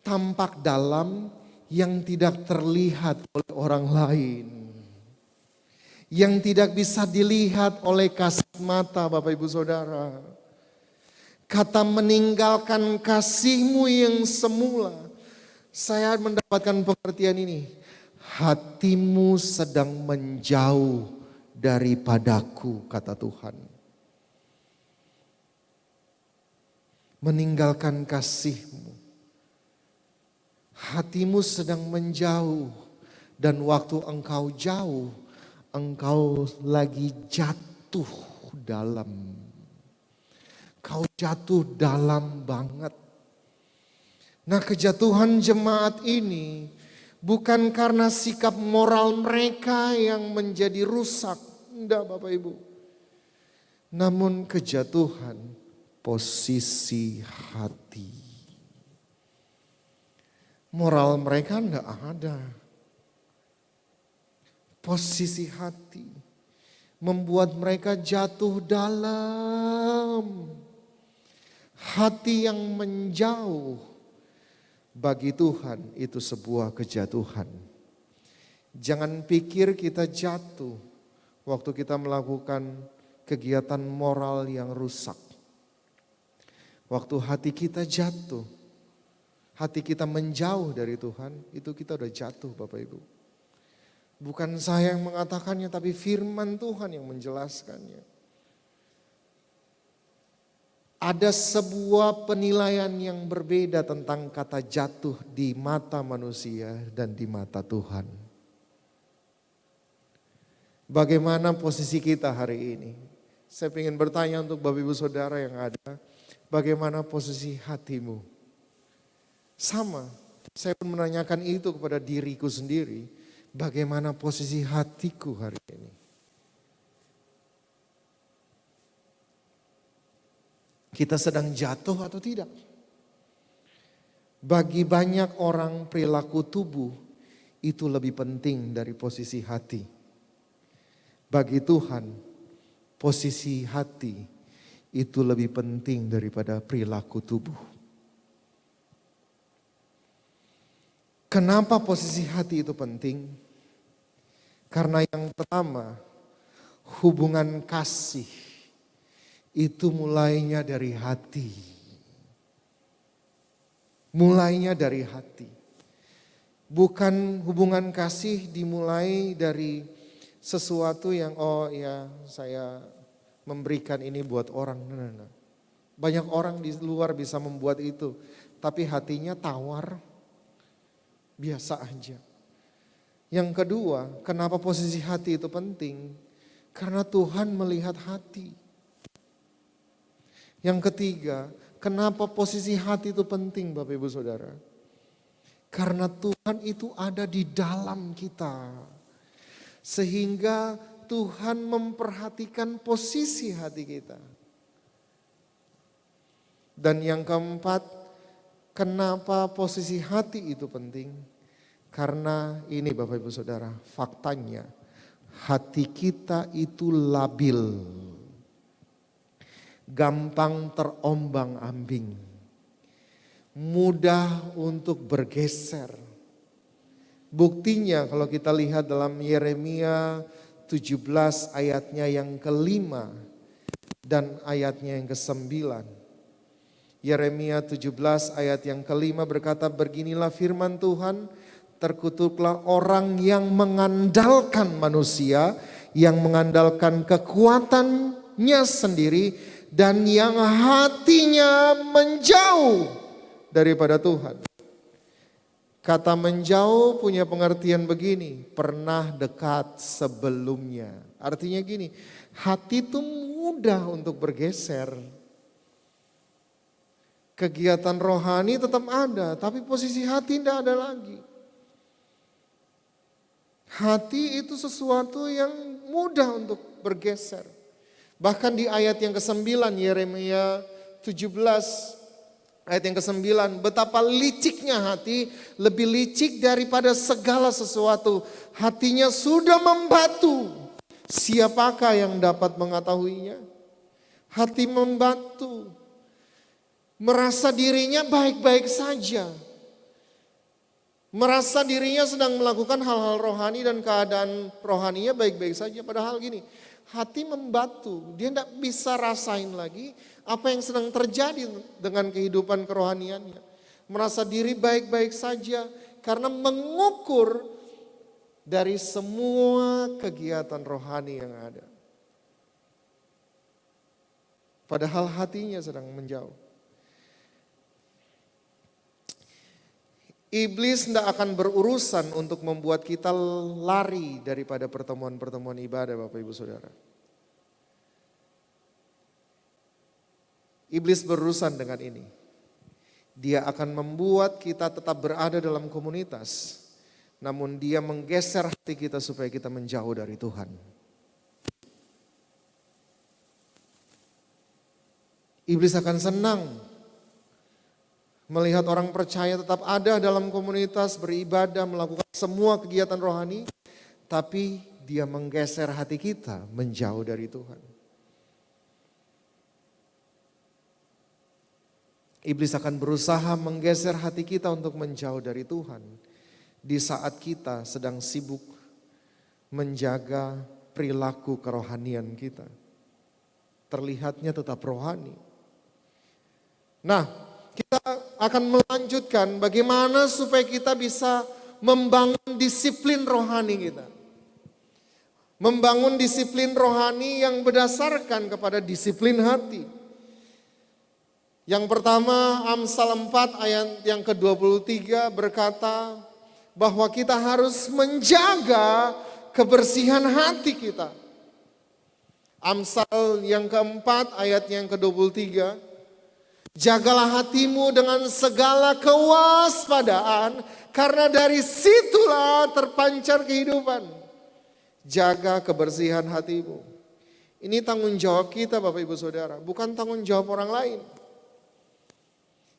Speaker 4: tampak dalam yang tidak terlihat oleh orang lain. Yang tidak bisa dilihat oleh kasat mata Bapak Ibu Saudara. Kata meninggalkan kasihmu yang semula. Saya mendapatkan pengertian ini. Hatimu sedang menjauh daripadaku, kata Tuhan. Meninggalkan kasihmu. Hatimu sedang menjauh. Dan waktu engkau jauh, engkau lagi jatuh dalam. Kau jatuh dalam banget. Nah, kejatuhan jemaat ini bukan karena sikap moral mereka yang menjadi rusak. Enggak Bapak Ibu. Namun kejatuhan posisi hati. Moral mereka enggak ada. Posisi hati membuat mereka jatuh dalam. Hati yang menjauh bagi Tuhan itu sebuah kejatuhan. Jangan pikir kita jatuh waktu kita melakukan kegiatan moral yang rusak. Waktu hati kita jatuh, hati kita menjauh dari Tuhan, itu kita udah jatuh Bapak Ibu. Bukan saya yang mengatakannya, tapi firman Tuhan yang menjelaskannya. Ada sebuah penilaian yang berbeda tentang kata jatuh di mata manusia dan di mata Tuhan. Bagaimana posisi kita hari ini? Saya ingin bertanya untuk Bapak Ibu Saudara yang ada, bagaimana posisi hatimu? Sama, saya pun menanyakan itu kepada diriku sendiri. Bagaimana posisi hatiku hari ini? Kita sedang jatuh atau tidak? Bagi banyak orang perilaku tubuh itu lebih penting dari posisi hati. Bagi Tuhan, posisi hati itu lebih penting daripada perilaku tubuh. Kenapa posisi hati itu penting? Karena yang pertama, hubungan kasih itu mulainya dari hati. Mulainya dari hati. Bukan hubungan kasih dimulai dari sesuatu yang saya memberikan ini buat orang. Nah. Banyak orang di luar bisa membuat itu. Tapi hatinya tawar. Biasa aja. Yang kedua, kenapa posisi hati itu penting? Karena Tuhan melihat hati. Yang ketiga, kenapa posisi hati itu penting Bapak Ibu Saudara? Karena Tuhan itu ada di dalam kita. Sehingga Tuhan memperhatikan posisi hati kita. Dan yang keempat, kenapa posisi hati itu penting? Karena ini Bapak Ibu Saudara, faktanya hati kita itu labil. Gampang terombang-ambing, mudah untuk bergeser. Buktinya kalau kita lihat dalam Yeremia 17 ayatnya yang kelima dan ayatnya yang ke-9. Yeremia 17 ayat yang kelima berkata, beginilah firman Tuhan, terkutuklah orang yang mengandalkan manusia, yang mengandalkan kekuatannya sendiri, dan yang hatinya menjauh daripada Tuhan. Kata menjauh punya pengertian begini, pernah dekat sebelumnya. Artinya gini, hati itu mudah untuk bergeser. Kegiatan rohani tetap ada, tapi posisi hati tidak ada lagi. Hati itu sesuatu yang mudah untuk bergeser. Bahkan di ayat yang ke-9 Yeremia 17 ayat yang ke-9, betapa liciknya hati, lebih licik daripada segala sesuatu. Hatinya sudah membatu, siapakah yang dapat mengetahuinya? Hati membatu, merasa dirinya baik-baik saja. Merasa dirinya sedang melakukan hal-hal rohani dan keadaan rohaninya baik-baik saja. Padahal gini, hati membatu, dia tidak bisa rasain lagi apa yang sedang terjadi dengan kehidupan kerohaniannya. Merasa diri baik-baik saja karena mengukur dari semua kegiatan rohani yang ada. Padahal hatinya sedang menjauh. Iblis tidak akan berurusan untuk membuat kita lari daripada pertemuan-pertemuan ibadah Bapak Ibu Saudara. Iblis berurusan dengan ini. Dia akan membuat kita tetap berada dalam komunitas. Namun dia menggeser hati kita supaya kita menjauh dari Tuhan. Iblis akan senang melihat orang percaya tetap ada dalam komunitas, beribadah, melakukan semua kegiatan rohani. Tapi dia menggeser hati kita menjauh dari Tuhan. Iblis akan berusaha menggeser hati kita untuk menjauh dari Tuhan. Di saat kita sedang sibuk menjaga perilaku kerohanian kita. Terlihatnya tetap rohani. Nah, kita akan melanjutkan bagaimana supaya kita bisa membangun disiplin rohani kita. Membangun disiplin rohani yang berdasarkan kepada disiplin hati. Yang pertama, Amsal 4 ayat yang ke-23 berkata bahwa kita harus menjaga kebersihan hati kita. Amsal yang keempat ayat yang ke-23, jagalah hatimu dengan segala kewaspadaan, karena dari situlah terpancar kehidupan. Jaga kebersihan hatimu. Ini tanggung jawab kita Bapak Ibu Saudara, bukan tanggung jawab orang lain.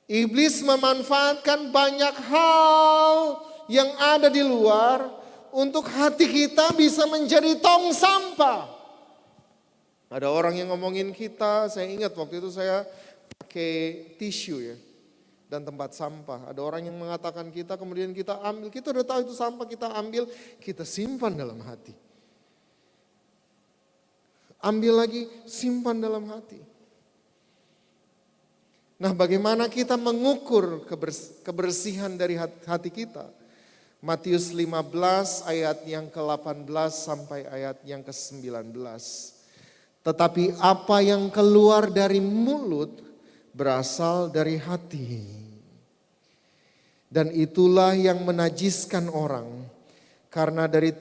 Speaker 4: Iblis memanfaatkan banyak hal yang ada di luar untuk hati kita bisa menjadi tong sampah. Ada orang yang ngomongin kita, saya ingat waktu itu saya pakai tisu ya dan tempat sampah. Ada orang yang mengatakan kita, kemudian kita ambil, kita udah tahu itu sampah, kita ambil, kita simpan dalam hati. Ambil lagi, simpan dalam hati. Nah, bagaimana kita mengukur kebersihan dari hati kita? Matius 15 ayat yang ke-18 sampai ayat yang ke-19. Tetapi apa yang keluar dari mulut berasal dari hati. Dan itulah yang menajiskan orang. Karena dari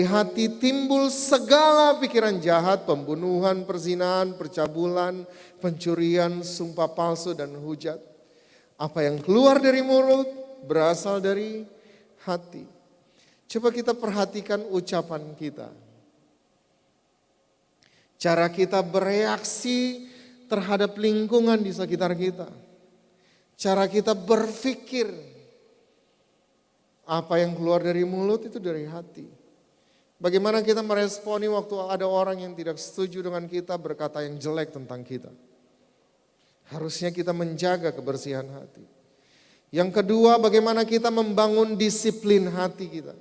Speaker 4: hati timbul segala pikiran jahat, pembunuhan, perzinahan, percabulan, pencurian, sumpah palsu dan hujat. Apa yang keluar dari mulut berasal dari hati. Coba kita perhatikan ucapan kita. Cara kita bereaksi terhadap lingkungan di sekitar kita. Cara kita berpikir. Apa yang keluar dari mulut itu dari hati. Bagaimana kita meresponi waktu ada orang yang tidak setuju dengan kita berkata yang jelek tentang kita. Harusnya kita menjaga kebersihan hati. Yang kedua, bagaimana kita membangun disiplin hati kita.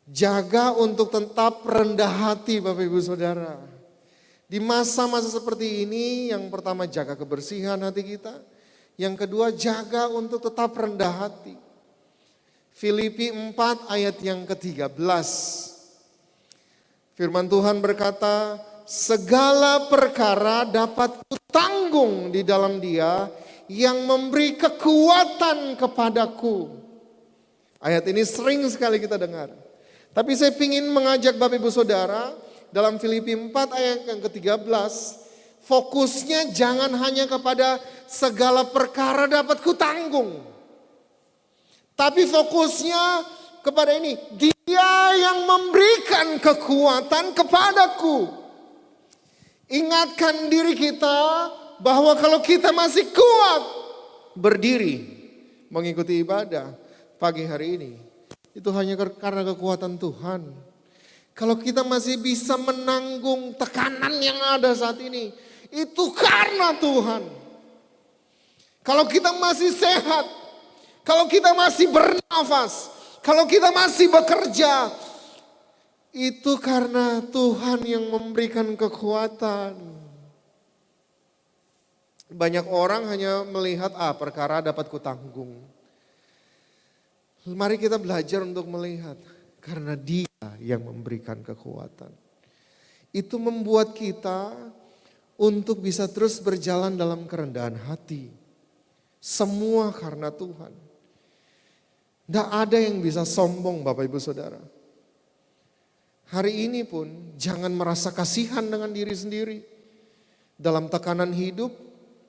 Speaker 4: Jaga untuk tetap rendah hati Bapak Ibu Saudara. Di masa-masa seperti ini, yang pertama jaga kebersihan hati kita. Yang kedua, jaga untuk tetap rendah hati. Filipi 4 ayat yang ke-13. Firman Tuhan berkata, segala perkara dapat kutanggung di dalam Dia yang memberi kekuatan kepadaku. Ayat ini sering sekali kita dengar. Tapi saya ingin mengajak Bapak Ibu Saudara dalam Filipi 4 ayat yang ke-13, fokusnya jangan hanya kepada segala perkara dapat kutanggung. Tapi fokusnya kepada ini, Dia yang memberikan kekuatan kepadaku. Ingatkan diri kita bahwa kalau kita masih kuat berdiri mengikuti ibadah pagi hari ini, itu hanya karena kekuatan Tuhan. Kalau kita masih bisa menanggung tekanan yang ada saat ini, itu karena Tuhan. Kalau kita masih sehat, kalau kita masih bernafas, kalau kita masih bekerja, itu karena Tuhan yang memberikan kekuatan. Banyak orang hanya melihat, perkara dapat kutanggung. Mari kita belajar untuk melihat, karena Dia yang memberikan kekuatan. Itu membuat kita untuk bisa terus berjalan dalam kerendahan hati. Semua karena Tuhan. Tidak ada yang bisa sombong Bapak Ibu Saudara. Hari ini pun jangan merasa kasihan dengan diri sendiri. Dalam tekanan hidup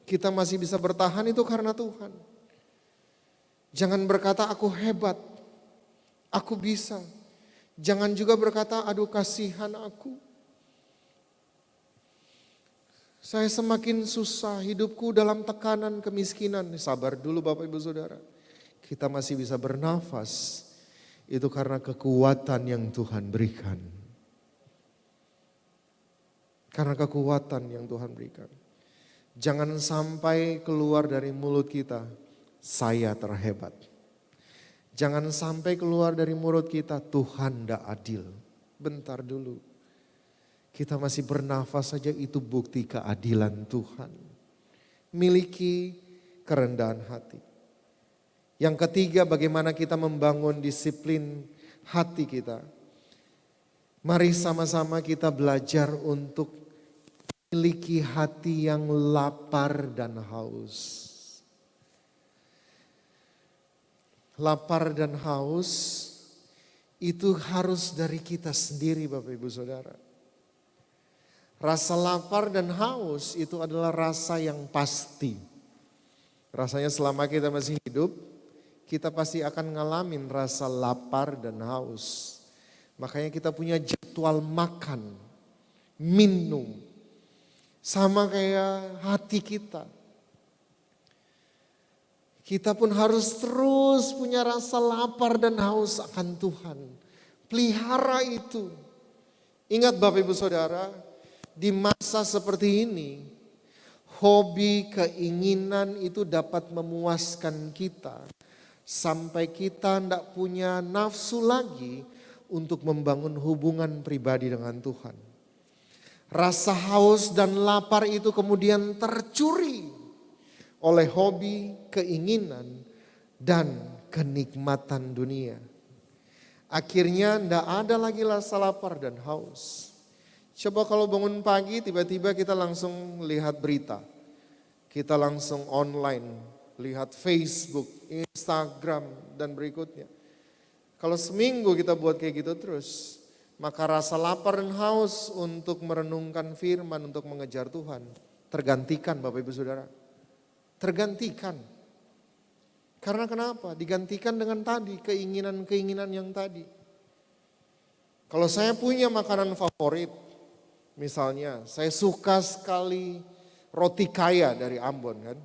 Speaker 4: kita masih bisa bertahan itu karena Tuhan. Jangan berkata aku hebat, aku bisa. Jangan juga berkata aduh kasihan aku. Saya semakin susah hidupku dalam tekanan kemiskinan. Sabar dulu Bapak Ibu Saudara. Kita masih bisa bernafas, itu karena kekuatan yang Tuhan berikan. Karena kekuatan yang Tuhan berikan. Jangan sampai keluar dari mulut kita, saya terhebat. Jangan sampai keluar dari mulut kita, Tuhan tidak adil. Bentar dulu. Kita masih bernafas saja itu bukti keadilan Tuhan. Miliki kerendahan hati. Yang ketiga, bagaimana kita membangun disiplin hati kita. Mari sama-sama kita belajar untuk memiliki hati yang lapar dan haus. Lapar dan haus itu harus dari kita sendiri Bapak Ibu Saudara. Rasa lapar dan haus itu adalah rasa yang pasti. Rasanya selama kita masih hidup, kita pasti akan ngalamin rasa lapar dan haus. Makanya kita punya jadwal makan. minum. Sama kayak hati kita. Kita pun harus terus punya rasa lapar dan haus akan Tuhan. Pelihara itu. Ingat Bapak Ibu Saudara, di masa seperti ini, hobi, keinginan itu dapat memuaskan kita. Sampai kita tidak punya nafsu lagi untuk membangun hubungan pribadi dengan Tuhan. Rasa haus dan lapar itu kemudian tercuri oleh hobi, keinginan, dan kenikmatan dunia. Akhirnya tidak ada lagi rasa lapar dan haus. Coba kalau bangun pagi tiba-tiba kita langsung lihat berita. Kita langsung online, lihat Facebook, Instagram, dan berikutnya. Kalau seminggu kita buat kayak gitu terus, maka rasa lapar dan haus untuk merenungkan firman, untuk mengejar Tuhan, tergantikan Bapak Ibu Saudara. Tergantikan. Karena kenapa? Digantikan dengan tadi, keinginan-keinginan yang tadi. Kalau saya punya makanan favorit, misalnya saya suka sekali roti kaya dari Ambon kan.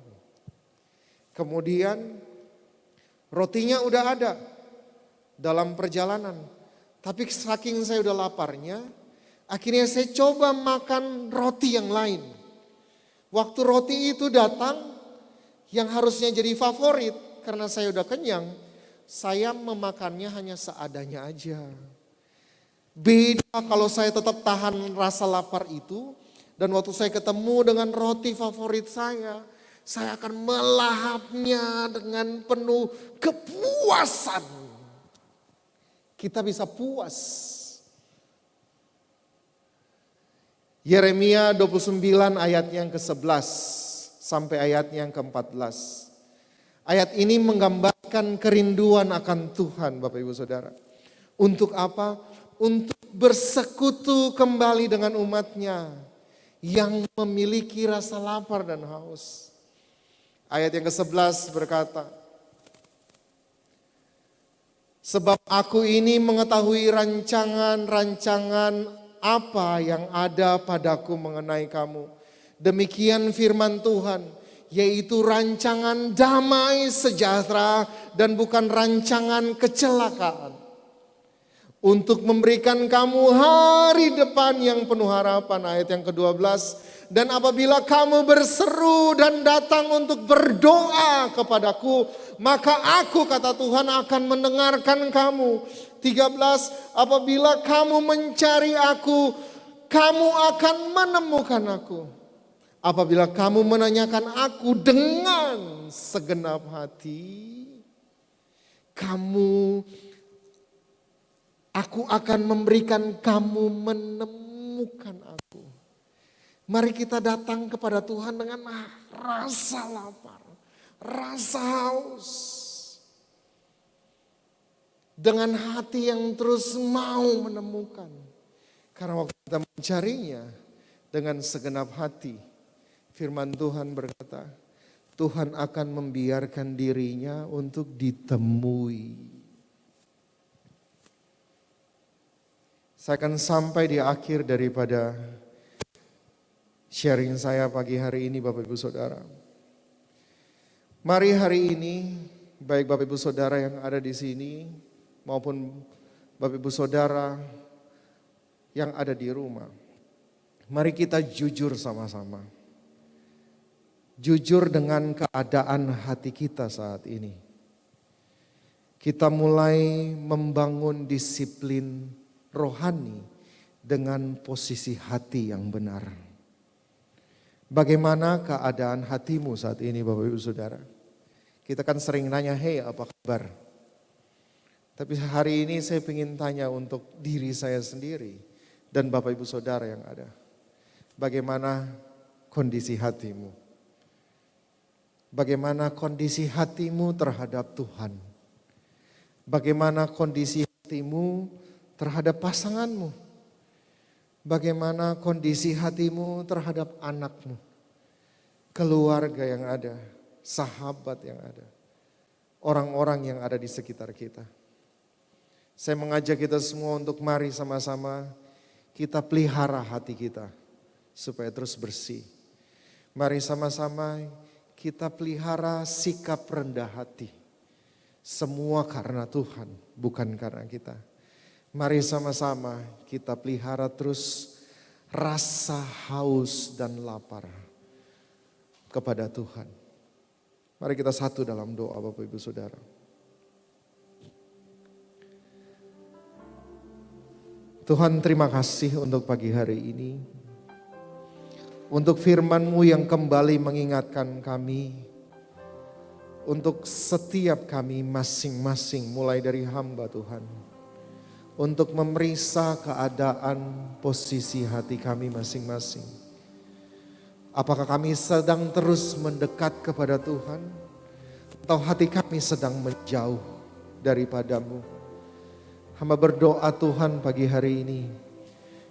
Speaker 4: Kemudian rotinya udah ada dalam perjalanan. Tapi saking saya udah laparnya, akhirnya saya coba makan roti yang lain. Waktu roti itu datang, yang harusnya jadi favorit, karena saya udah kenyang, saya memakannya hanya seadanya aja. Beda kalau saya tetap tahan rasa lapar itu, dan waktu saya ketemu dengan roti favorit saya akan melahapnya dengan penuh kepuasan. Kita bisa puas. Yeremia 29 ayatnya yang ke-11 sampai ayatnya yang ke-14. Ayat ini menggambarkan kerinduan akan Tuhan Bapak Ibu Saudara. Untuk apa? Untuk bersekutu kembali dengan umatnya yang memiliki rasa lapar dan haus. Ayat yang ke-11 berkata, sebab aku ini mengetahui rancangan-rancangan apa yang ada padaku mengenai kamu. Demikian firman Tuhan, yaitu rancangan damai sejahtera dan bukan rancangan kecelakaan. Untuk memberikan kamu hari depan yang penuh harapan. Ayat yang ke-12. Dan apabila kamu berseru dan datang untuk berdoa kepadaku, maka aku, kata Tuhan, akan mendengarkan kamu. 13. Apabila kamu mencari aku, kamu akan menemukan aku. Apabila kamu menanyakan aku dengan segenap hati, aku akan memberikan kamu menemukan aku. Mari kita datang kepada Tuhan dengan rasa lapar, rasa haus. Dengan hati yang terus mau menemukan. Karena waktu kita mencarinya dengan segenap hati, firman Tuhan berkata, Tuhan akan membiarkan dirinya untuk ditemui. Saya akan sampai di akhir daripada sharing saya pagi hari ini Bapak Ibu Saudara. Mari hari ini, baik Bapak Ibu Saudara yang ada di sini, maupun Bapak Ibu Saudara yang ada di rumah. Mari kita jujur sama-sama. Jujur dengan keadaan hati kita saat ini. Kita mulai membangun disiplin rohani dengan posisi hati yang benar. Bagaimana keadaan hatimu saat ini Bapak Ibu Saudara? Kita kan sering nanya, hey apa kabar? Tapi hari ini saya ingin tanya untuk diri saya sendiri dan Bapak Ibu Saudara yang ada. Bagaimana kondisi hatimu? Bagaimana kondisi hatimu terhadap Tuhan? Bagaimana kondisi hatimu terhadap pasanganmu? Bagaimana kondisi hatimu terhadap anakmu? Keluarga yang ada, sahabat yang ada, orang-orang yang ada di sekitar kita. Saya mengajak kita semua untuk mari sama-sama kita pelihara hati kita supaya terus bersih. Mari sama-sama kita pelihara sikap rendah hati. Semua karena Tuhan, bukan karena kita. Mari sama-sama kita pelihara terus rasa haus dan lapar kepada Tuhan. Mari kita satu dalam doa Bapak Ibu Saudara. Tuhan, terima kasih untuk pagi hari ini. Untuk firman-Mu yang kembali mengingatkan kami. Untuk setiap kami masing-masing mulai dari hamba Tuhan. Untuk memeriksa keadaan posisi hati kami masing-masing. Apakah kami sedang terus mendekat kepada Tuhan? Atau hati kami sedang menjauh daripada-Mu? Hamba berdoa Tuhan pagi hari ini.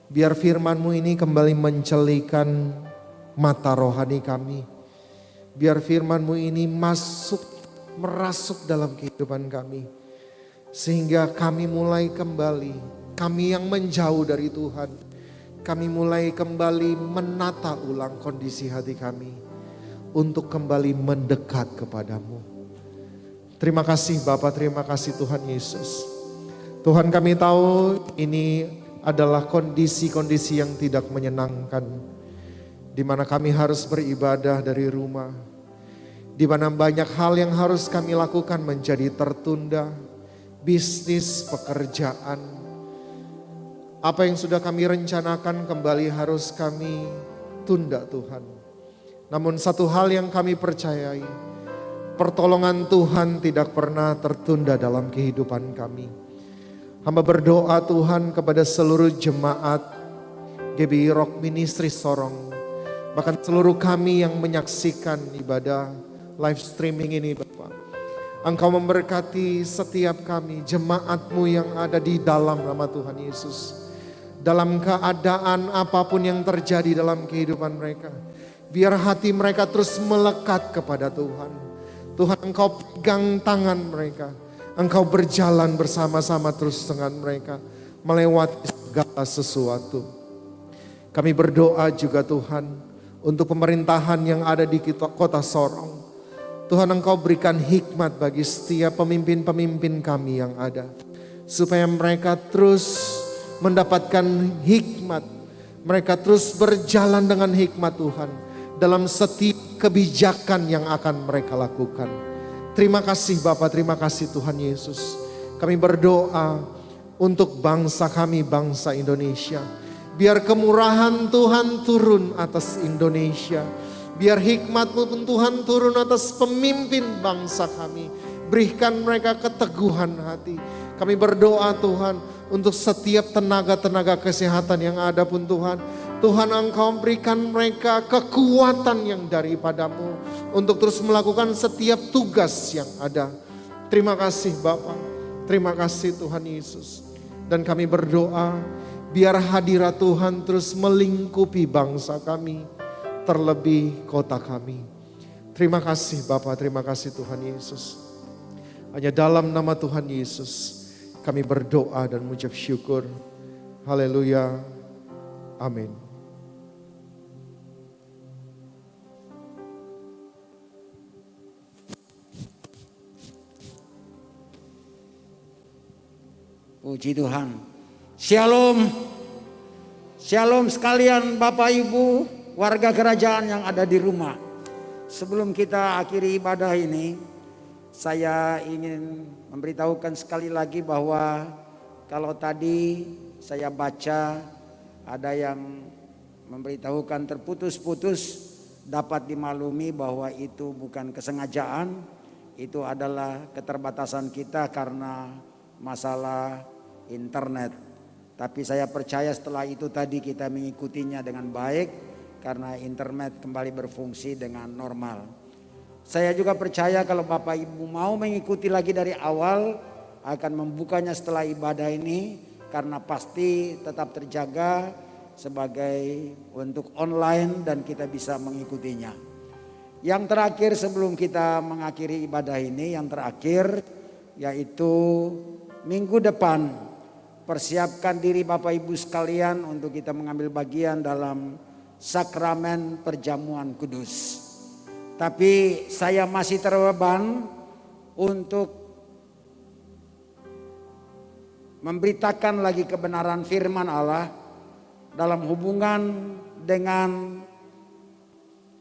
Speaker 4: Biar firman-Mu ini kembali mencelikan mata rohani kami. Biar firman-Mu ini merasuk dalam kehidupan kami. Sehingga kami mulai kembali, kami yang menjauh dari Tuhan. Kami mulai kembali menata ulang kondisi hati kami. Untuk kembali mendekat kepadamu. Terima kasih Bapa, terima kasih Tuhan Yesus. Tuhan, kami tahu ini adalah kondisi-kondisi yang tidak menyenangkan. Di mana kami harus beribadah dari rumah. Di mana banyak hal yang harus kami lakukan menjadi tertunda. Bisnis, pekerjaan. Apa yang sudah kami rencanakan kembali harus kami tunda Tuhan. Namun satu hal yang kami percayai. Pertolongan Tuhan tidak pernah tertunda dalam kehidupan kami. Hamba berdoa Tuhan kepada seluruh jemaat GBI Rock Ministry Sorong. Bahkan seluruh kami yang menyaksikan ibadah live streaming ini Bapak. Engkau memberkati setiap kami, jemaat-Mu yang ada di dalam nama Tuhan Yesus. Dalam keadaan apapun yang terjadi dalam kehidupan mereka. Biar hati mereka terus melekat kepada Tuhan. Tuhan, Engkau pegang tangan mereka. Engkau berjalan bersama-sama terus dengan mereka. Melewati segala sesuatu. Kami berdoa juga Tuhan. Untuk pemerintahan yang ada di kota Sorong. Tuhan, Engkau berikan hikmat bagi setiap pemimpin-pemimpin kami yang ada. Supaya mereka terus mendapatkan hikmat. Mereka terus berjalan dengan hikmat Tuhan. Dalam setiap kebijakan yang akan mereka lakukan. Terima kasih Bapa, terima kasih Tuhan Yesus. Kami berdoa untuk bangsa kami, bangsa Indonesia. Biar kemurahan Tuhan turun atas Indonesia. Biar hikmat-Mu Tuhan turun atas pemimpin bangsa kami. Berikan mereka keteguhan hati. Kami berdoa Tuhan untuk setiap tenaga-tenaga kesehatan yang ada pun Tuhan. Tuhan, Engkau berikan mereka kekuatan yang daripada-Mu untuk terus melakukan setiap tugas yang ada. Terima kasih Bapa, terima kasih Tuhan Yesus. Dan kami berdoa biar hadirat Tuhan terus melingkupi bangsa kami, terlebih kota kami. Terima kasih Bapa, terima kasih Tuhan Yesus. Hanya dalam nama Tuhan Yesus kami berdoa dan mengucap syukur. Haleluya, amin.
Speaker 5: Puji Tuhan. Shalom. Shalom sekalian Bapak Ibu, warga kerajaan yang ada di rumah. Sebelum kita akhiri ibadah ini, saya ingin memberitahukan sekali lagi bahwa kalau tadi saya baca ada yang memberitahukan terputus-putus, dapat dimaklumi bahwa itu bukan kesengajaan, itu adalah keterbatasan kita karena masalah internet. Tapi saya percaya setelah itu tadi kita mengikutinya dengan baik karena internet kembali berfungsi dengan normal. Saya juga percaya kalau Bapak Ibu mau mengikuti lagi dari awal akan membukanya setelah ibadah ini karena pasti tetap terjaga sebagai untuk online dan kita bisa mengikutinya. Yang terakhir sebelum kita mengakhiri ibadah ini, yang terakhir yaitu minggu depan persiapkan diri Bapak Ibu sekalian untuk kita mengambil bagian dalam sakramen perjamuan kudus. Tapi saya masih terbeban untuk memberitakan lagi kebenaran firman Allah dalam hubungan dengan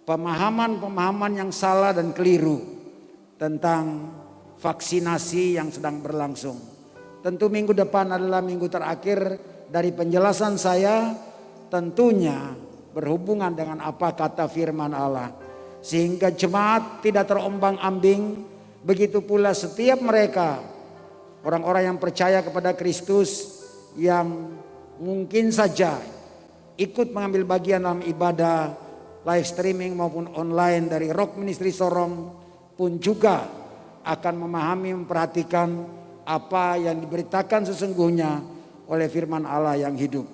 Speaker 5: pemahaman-pemahaman yang salah dan keliru tentang vaksinasi yang sedang berlangsung. Tentu minggu depan adalah minggu terakhir dari penjelasan saya, tentunya berhubungan dengan apa kata firman Allah. Sehingga jemaat tidak terombang-ambing, begitu pula setiap mereka, orang-orang yang percaya kepada Kristus yang mungkin saja ikut mengambil bagian dalam ibadah live streaming maupun online dari Rock Ministry Sorong pun juga akan memahami, memperhatikan apa yang diberitakan sesungguhnya oleh firman Allah yang hidup.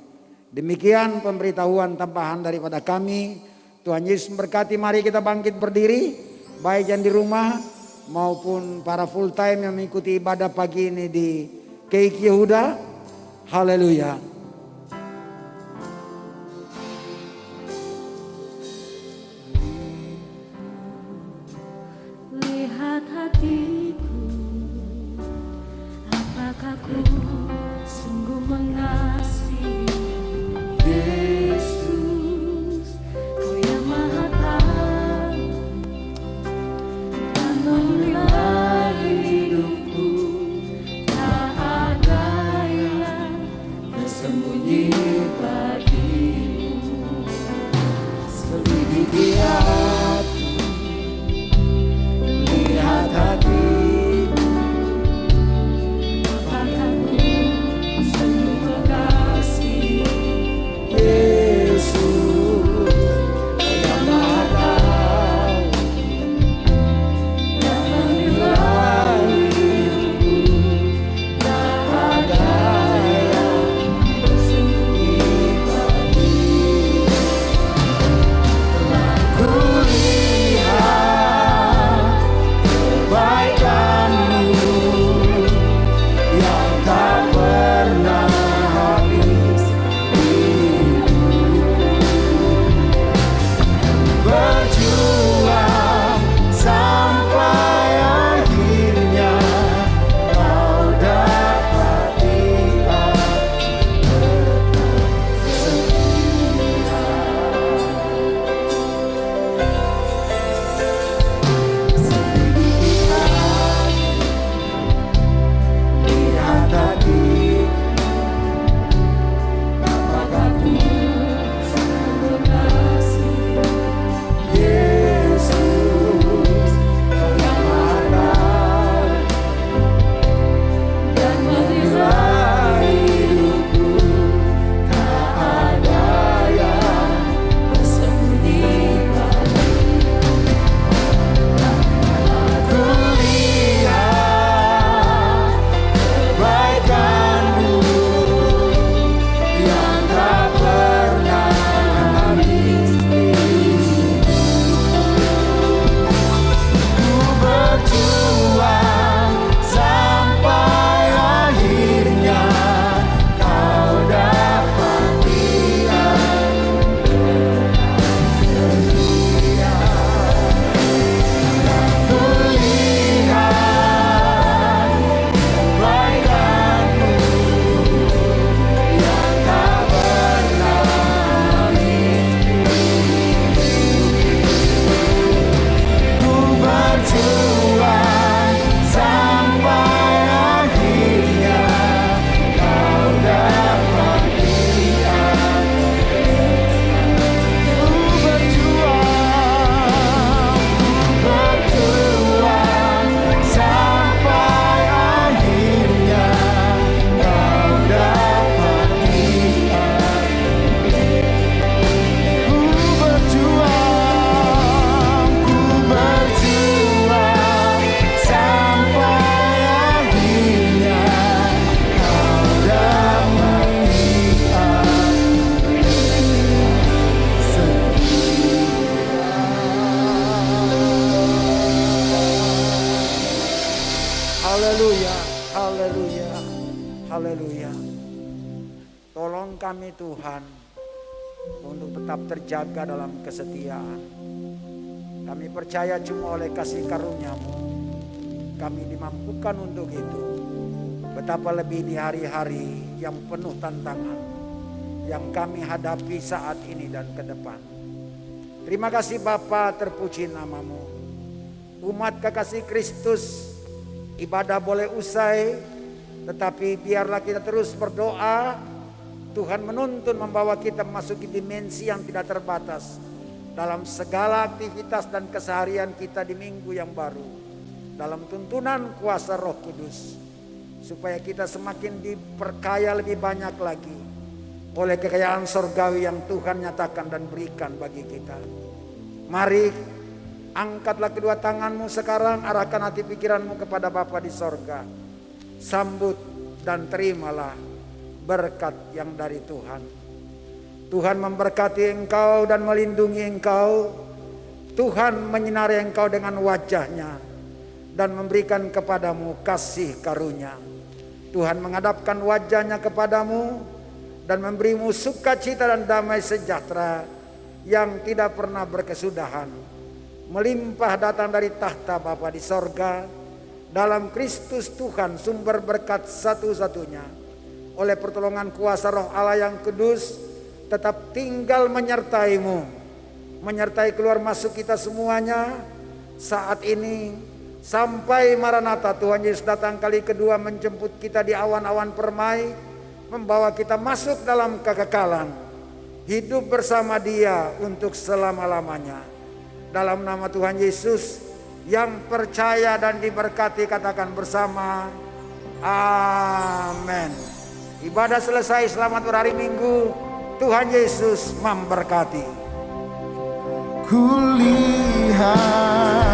Speaker 5: Demikian pemberitahuan tambahan daripada kami. Tuhan Yesus memberkati. Mari kita bangkit berdiri, baik yang di rumah maupun para full time yang mengikuti ibadah pagi ini di Keik Yehuda. Haleluya.
Speaker 6: Lihat hatiku, apakah ku sungguh mengasihi Yesus, Kau yang Maha Tahu dan menilai hidupku. Tak ada yang tersembunyi bagimu. Selidiki hati, lihat hatiku, apakah ku sungguh mengasihi Yesus, Kau yang Maha Tahu dan menilai hidupku. Tak ada yang tersembunyi bagimu. Telah kulihat kebaikan-Mu yang tak pernah habis berjuang sampai akhirnya Kau dapati aku setia. Selidiki hati, lihat hatiku, apakah ku sungguh mengasihi Yesus, Kau yang Maha Tahu dan menilai hidupku. Tak ada yang tersembunyi bagimu. Kulihat kebaikan-Mu yang tak pernah habis. Ku berjuang sampai akhirnya Kau dapati aku setia. Kulihat kebaikan-Mu yang tak pernah habis. Ku berjuang sampai akhirnya Kau dapati aku. Ku berjuang sampai akhirnya Kau dapati aku. Ku berjuang sampai akhirnya Kau dapati
Speaker 5: Haleluya, haleluya, haleluya. Tolong kami Tuhan untuk tetap terjaga dalam kesetiaan. Kami percaya cuma oleh kasih karunia-Mu kami dimampukan untuk itu. Betapa lebih di hari-hari yang penuh tantangan yang kami hadapi saat ini dan ke depan. Terima kasih Bapa, terpuji nama-Mu. Umat kekasih Kristus, ibadah boleh usai, tetapi biarlah kita terus berdoa. Tuhan menuntun membawa kita memasuki dimensi yang tidak terbatas dalam segala aktivitas dan keseharian kita di minggu yang baru. Dalam tuntunan kuasa Roh Kudus, supaya kita semakin diperkaya lebih banyak lagi oleh kekayaan sorgawi yang Tuhan nyatakan dan berikan bagi kita. Mari angkatlah kedua tanganmu sekarang, arahkan hati pikiranmu kepada Bapa di sorga. Sambut dan terimalah berkat yang dari Tuhan. Tuhan memberkati engkau dan melindungi engkau. Tuhan menyinari engkau dengan wajah-Nya dan memberikan kepadamu kasih karunia. Tuhan menghadapkan wajah-Nya kepadamu dan memberimu sukacita dan damai sejahtera yang tidak pernah berkesudahan, melimpah datang dari tahta Bapa di sorga, dalam Kristus Tuhan sumber berkat satu-satunya. Oleh pertolongan kuasa Roh Allah yang kudus tetap tinggal menyertai-mu, menyertai keluar masuk kita semuanya saat ini sampai Maranatha. Tuhan Yesus datang kali kedua menjemput kita di awan-awan permai, membawa kita masuk dalam kekekalan, hidup bersama Dia untuk selama-lamanya. Dalam nama Tuhan Yesus yang percaya dan diberkati, katakan bersama, amin. Ibadah selesai, selamat berhari Minggu. Tuhan Yesus memberkati.
Speaker 6: Kulihat